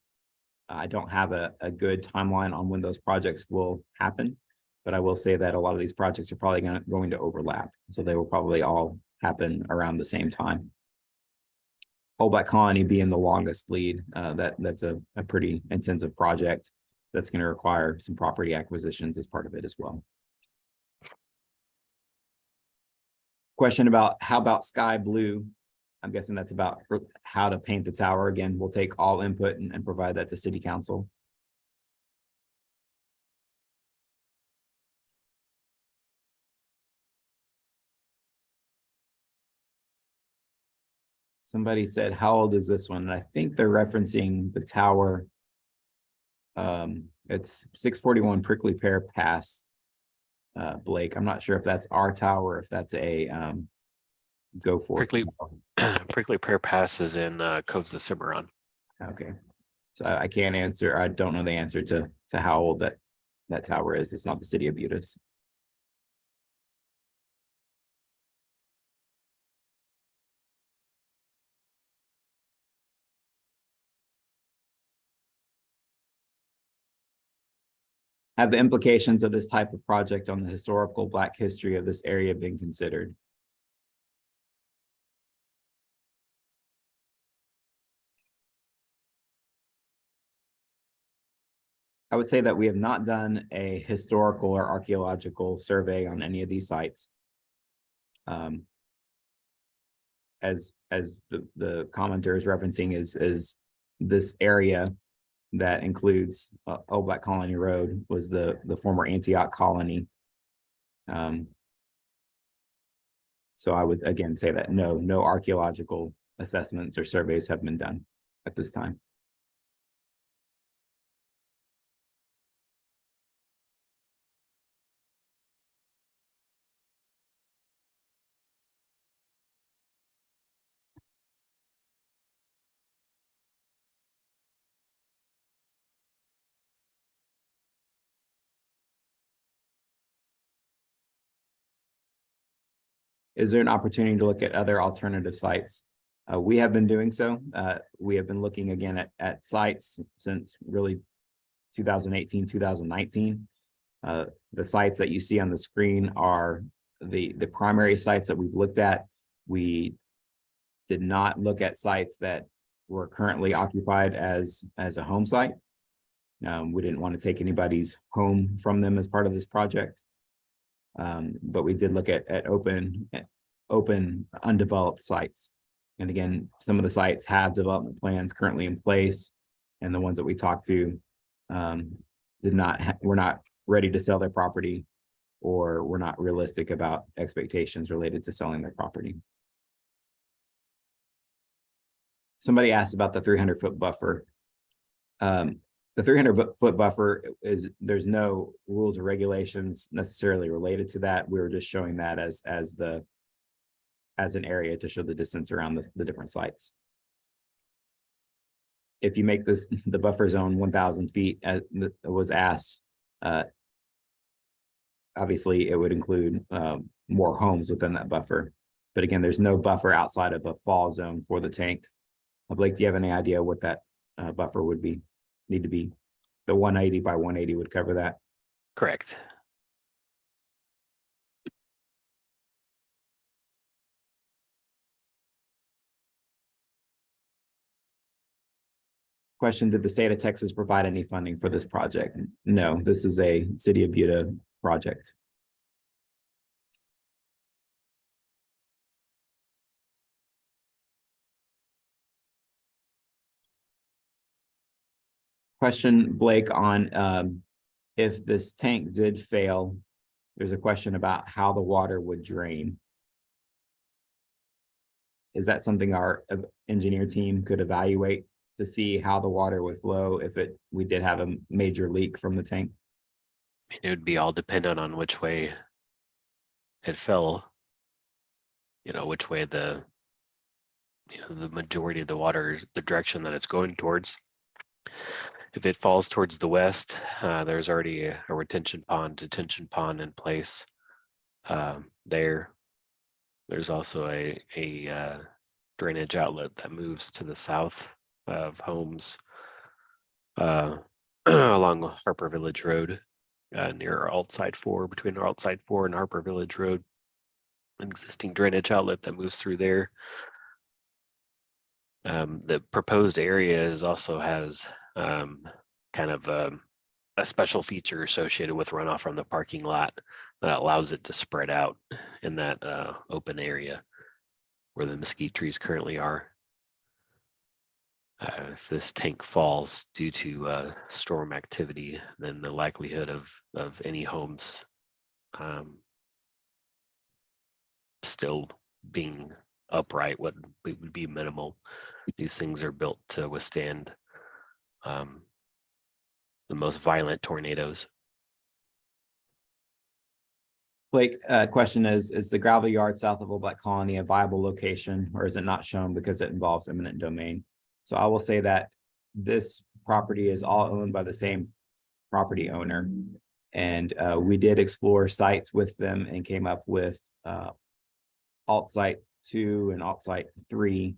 I don't have a good timeline on when those projects will happen, but I will say that a lot of these projects are probably going to overlap. So they will probably all happen around the same time. Old Black Colony being the longest lead, that's a pretty intensive project that's going to require some property acquisitions as part of it as well. Question about how about sky blue? I'm guessing that's about how to paint the tower. Again, we'll take all input and provide that to city council. Somebody said, how old is this one? And I think they're referencing the tower. It's 641 Prickly Pear Pass, Blake. I'm not sure if that's our tower or if that's a go for Prickly Pear Pass is in Coves of Cimarron. Okay, so I can't answer. I don't know the answer to how old that tower is. It's not the city of Budas. Have the implications of this type of project on the historical Black history of this area been considered? I would say that we have not done a historical or archaeological survey on any of these sites. As the commenter is referencing is this area that includes Old Black Colony Road was the former Antioch colony. So I would again say that no archaeological assessments or surveys have been done at this time. Is there an opportunity to look at other alternative sites? We have been doing so. We have been looking again at sites since really 2018, 2019. The sites that you see on the screen are the primary sites that we've looked at. We did not look at sites that were currently occupied as a home site. We didn't want to take anybody's home from them as part of this project. But we did look at open undeveloped sites. And again, some of the sites have development plans currently in place, and the ones that we talked to were not ready to sell their property or were not realistic about expectations related to selling their property. Somebody asked about the 300-foot buffer. The 300-foot buffer is, there's no rules or regulations necessarily related to that. We were just showing that as an area to show the distance around the different sites. If you make this the buffer zone 1,000 feet, as was asked, obviously it would include more homes within that buffer. But again, there's no buffer outside of a fall zone for the tank. Blake, do you have any idea what that buffer would need to be? The 180 by 180 would cover that. Correct. Question, did the state of Texas provide any funding for this project? No, this is a City of Buda project. Question, Blake, on if this tank did fail, there's a question about how the water would drain. Is that something our engineer team could evaluate to see how the water would flow if we did have a major leak from the tank? It would be all dependent on which way it fell. Which way the majority of the water, the direction that it's going towards. If it falls towards the west, there's already a retention pond, detention pond in place. There's also a drainage outlet that moves to the south of homes along Harper Village Road, near Altside 4, between Altside 4 and Harper Village Road. An existing drainage outlet that moves through there. The proposed area also has kind of a special feature associated with runoff from the parking lot that allows it to spread out in that open area where the mesquite trees currently are. If this tank falls due to storm activity, then the likelihood of any homes still being upright would be minimal. These things are built to withstand the most violent tornadoes. Blake, question is the gravel yard south of Old Black Colony a viable location, or is it not shown because it involves eminent domain? So I will say that this property is all owned by the same property owner. And we did explore sites with them and came up with alt site 2 and alt site 3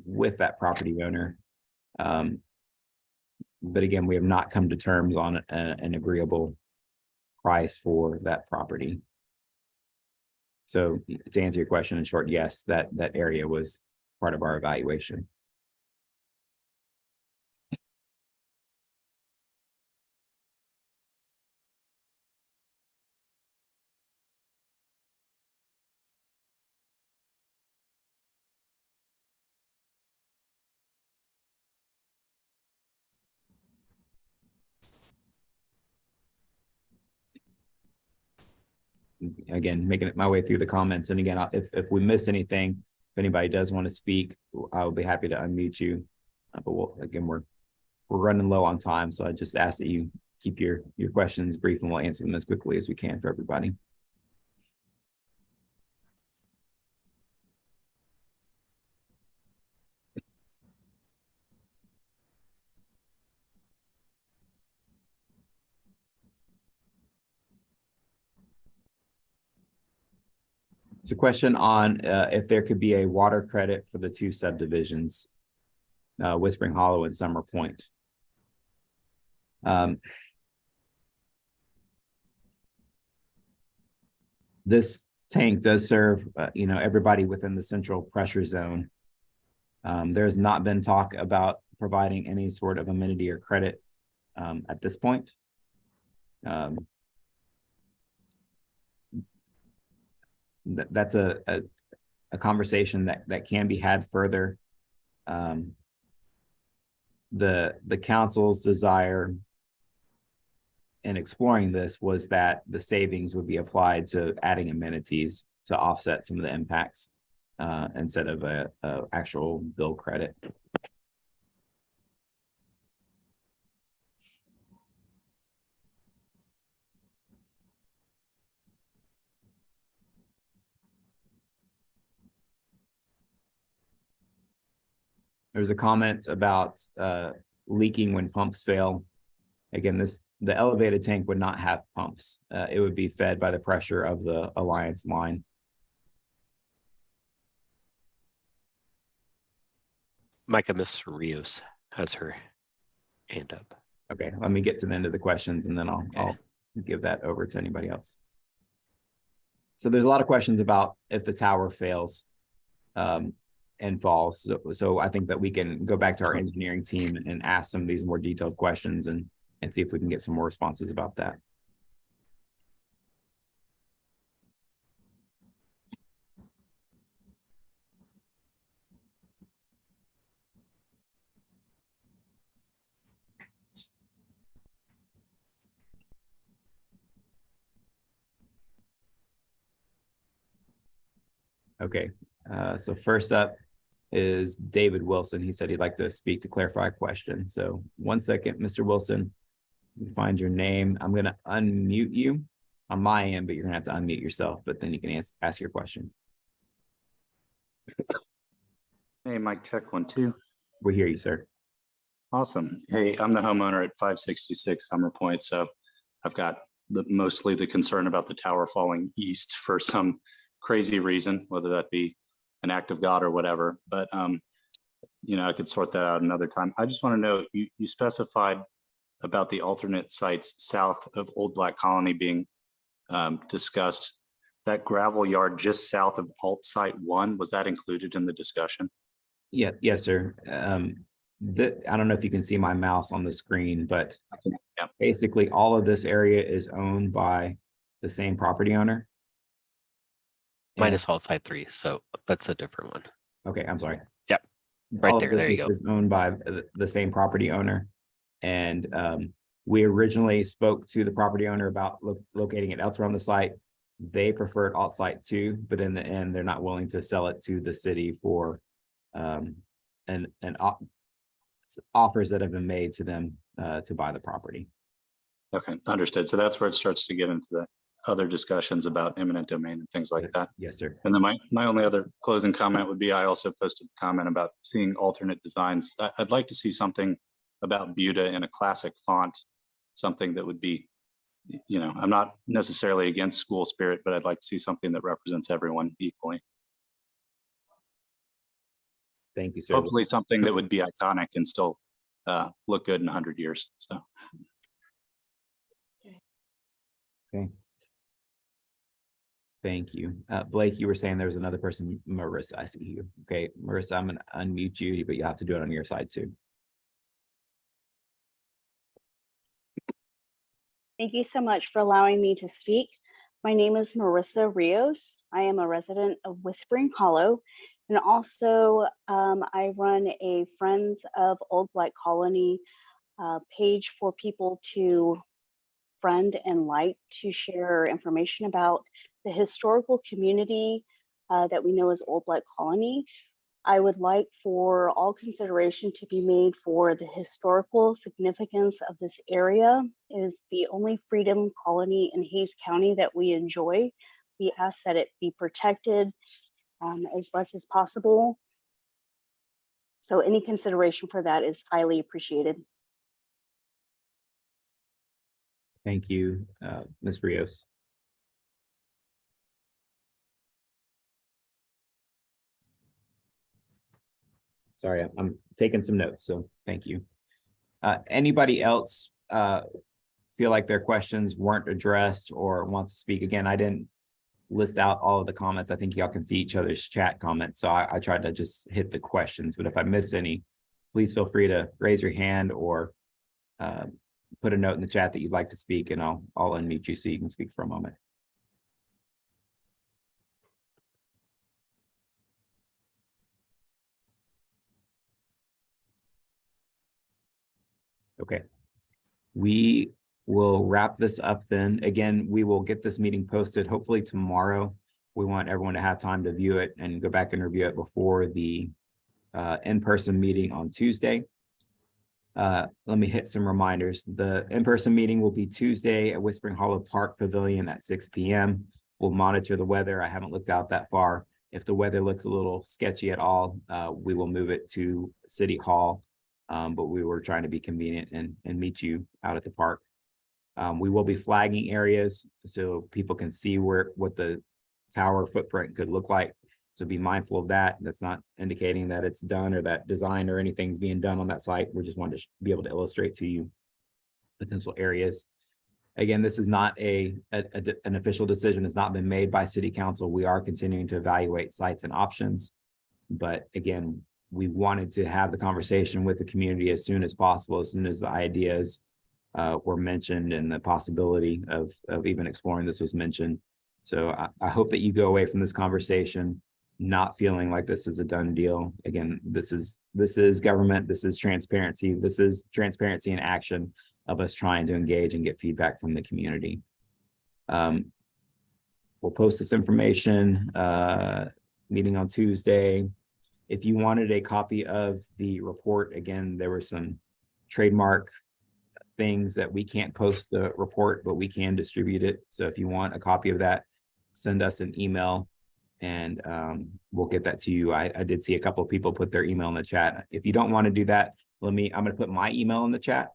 with that property owner. But again, we have not come to terms on an agreeable price for that property. So to answer your question in short, yes, that area was part of our evaluation. Again, making it my way through the comments. And again, if we missed anything, if anybody does want to speak, I will be happy to unmute you. But we're running low on time. So I just ask that you keep your questions brief and we'll answer them as quickly as we can for everybody. It's a question on if there could be a water credit for the 2 subdivisions, Whispering Hollow and Summer Point. This tank does serve, everybody within the central pressure zone. There's not been talk about providing any sort of amenity or credit at this point. That's a conversation that can be had further. The council's desire in exploring this was that the savings would be applied to adding amenities to offset some of the impacts instead of a actual bill credit. There's a comment about leaking when pumps fail. Again, the elevated tank would not have pumps. It would be fed by the pressure of the Alliance line. Micah, Miss Rios has her hand up. Okay, let me get to the end of the questions and then Okay. I'll give that over to anybody else. So there's a lot of questions about if the tower fails and falls. So I think that we can go back to our engineering team and ask some of these more detailed questions and see if we can get some more responses about that. Okay, so first up is David Wilson. He said he'd like to speak to clarify a question. So 1 second, Mr. Wilson, you find your name. I'm going to unmute you on my end, but you're going to have to unmute yourself, but then you can ask your question. Hey, Mike, check 1, 2. We hear you, sir. Awesome. Hey, I'm the homeowner at 566 Summer Point. So I've got mostly the concern about the tower falling east for some crazy reason, whether that be an act of God or whatever. But, I could sort that out another time. I just want to know, you specified about the alternate sites south of Old Black Colony being discussed. That gravel yard just south of Alt Site 1, was that included in the discussion? Yeah, yes, sir. I don't know if you can see my mouse on the screen, but Yeah. basically all of this area is owned by the same property owner. Minus Alt Site 3, so that's a different one. Okay, I'm sorry. Yep, right All there. of this There you go. is owned by the same property owner. And we originally spoke to the property owner about locating it elsewhere on the site. They preferred Alt Site 2, but in the end, they're not willing to sell it to the city for offers that have been made to them to buy the property. Okay, understood. So that's where it starts to get into the other discussions about eminent domain and things like that. Yes, sir. And then my only other closing comment would be, I also posted a comment about seeing alternate designs. I'd like to see something about Buda in a classic font, something that would be, I'm not necessarily against school spirit, but I'd like to see something that represents everyone equally. Thank you, sir. Hopefully something that would be iconic and still look good in 100 years. So. Okay. Thank you. Blake, you were saying there was another person, Marissa, I see you. Okay, Marissa, I'm going to unmute you, but you have to do it on your side too. Thank you so much for allowing me to speak. My name is Marissa Rios. I am a resident of Whispering Hollow, and also I run a Friends of Old Black Colony page for people to friend and like to share information about the historical community that we know as Old Black Colony. I would like for all consideration to be made for the historical significance of this area. It is the only freedom colony in Hays County that we enjoy. We ask that it be protected as much as possible. So any consideration for that is highly appreciated. Thank you, Ms. Rios. Sorry, I'm taking some notes, so thank you. Anybody else feel like their questions weren't addressed or wants to speak? Again, I didn't list out all of the comments. I think y'all can see each other's chat comments, so I tried to just hit the questions, but if I missed any, please feel free to raise your hand or put a note in the chat that you'd like to speak, and I'll unmute you so you can speak for a moment. Okay. We we'll wrap this up then. Again, we will get this meeting posted hopefully tomorrow. We want everyone to have time to view it and go back and review it before the in-person meeting on Tuesday. Let me hit some reminders. The in-person meeting will be Tuesday at Whispering Hollow Park Pavilion at 6 p.m. We'll monitor the weather. I haven't looked out that far. If the weather looks a little sketchy at all, we will move it to City Hall. But we were trying to be convenient and meet you out at the park. We will be flagging areas so people can see what the tower footprint could look like. So be mindful of that. That's not indicating that it's done or that design or anything's being done on that site. We just wanted to be able to illustrate to you potential areas. Again, this is not an official decision. Has not been made by City Council. We are continuing to evaluate sites and options. But again, we wanted to have the conversation with the community as soon as possible, as soon as the ideas were mentioned and the possibility of even exploring this was mentioned. So I hope that you go away from this conversation not feeling like this is a done deal. Again, this is government. This is transparency. This is transparency in action of us trying to engage and get feedback from the community. We'll post this information, meeting on Tuesday. If you wanted a copy of the report, again, there were some trademark things that we can't post the report, but we can distribute it. So if you want a copy of that, send us an email and we'll get that to you. I did see a couple of people put their email in the chat. If you don't want to do that, I'm going to put my email in the chat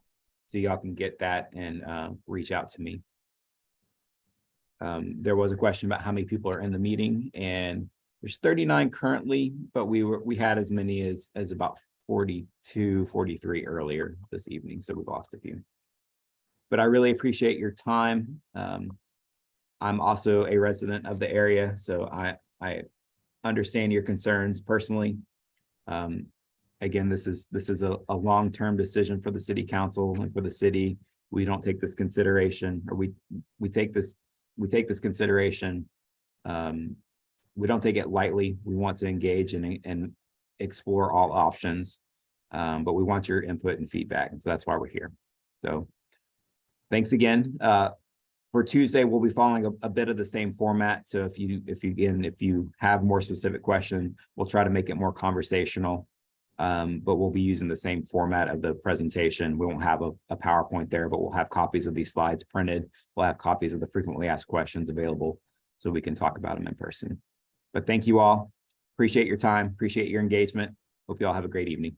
so y'all can get that and reach out to me. There was a question about how many people are in the meeting, and there's 39 currently, but we had as many as about 42, 43 earlier this evening. So we've lost a few, but I really appreciate your time. I'm also a resident of the area, so I understand your concerns personally. Again, this is a long-term decision for the City Council and for the city. We don't take this consideration, or we take this consideration. We don't take it lightly. We want to engage and explore all options, but we want your input and feedback, and so that's why we're here. So thanks again. For Tuesday, we'll be following a bit of the same format. So if you have more specific question, we'll try to make it more conversational, but we'll be using the same format of the presentation. We won't have a PowerPoint there, but we'll have copies of these slides printed. We'll have copies of the frequently asked questions available so we can talk about them in person. But thank you all. Appreciate your time. Appreciate your engagement. Hope you all have a great evening.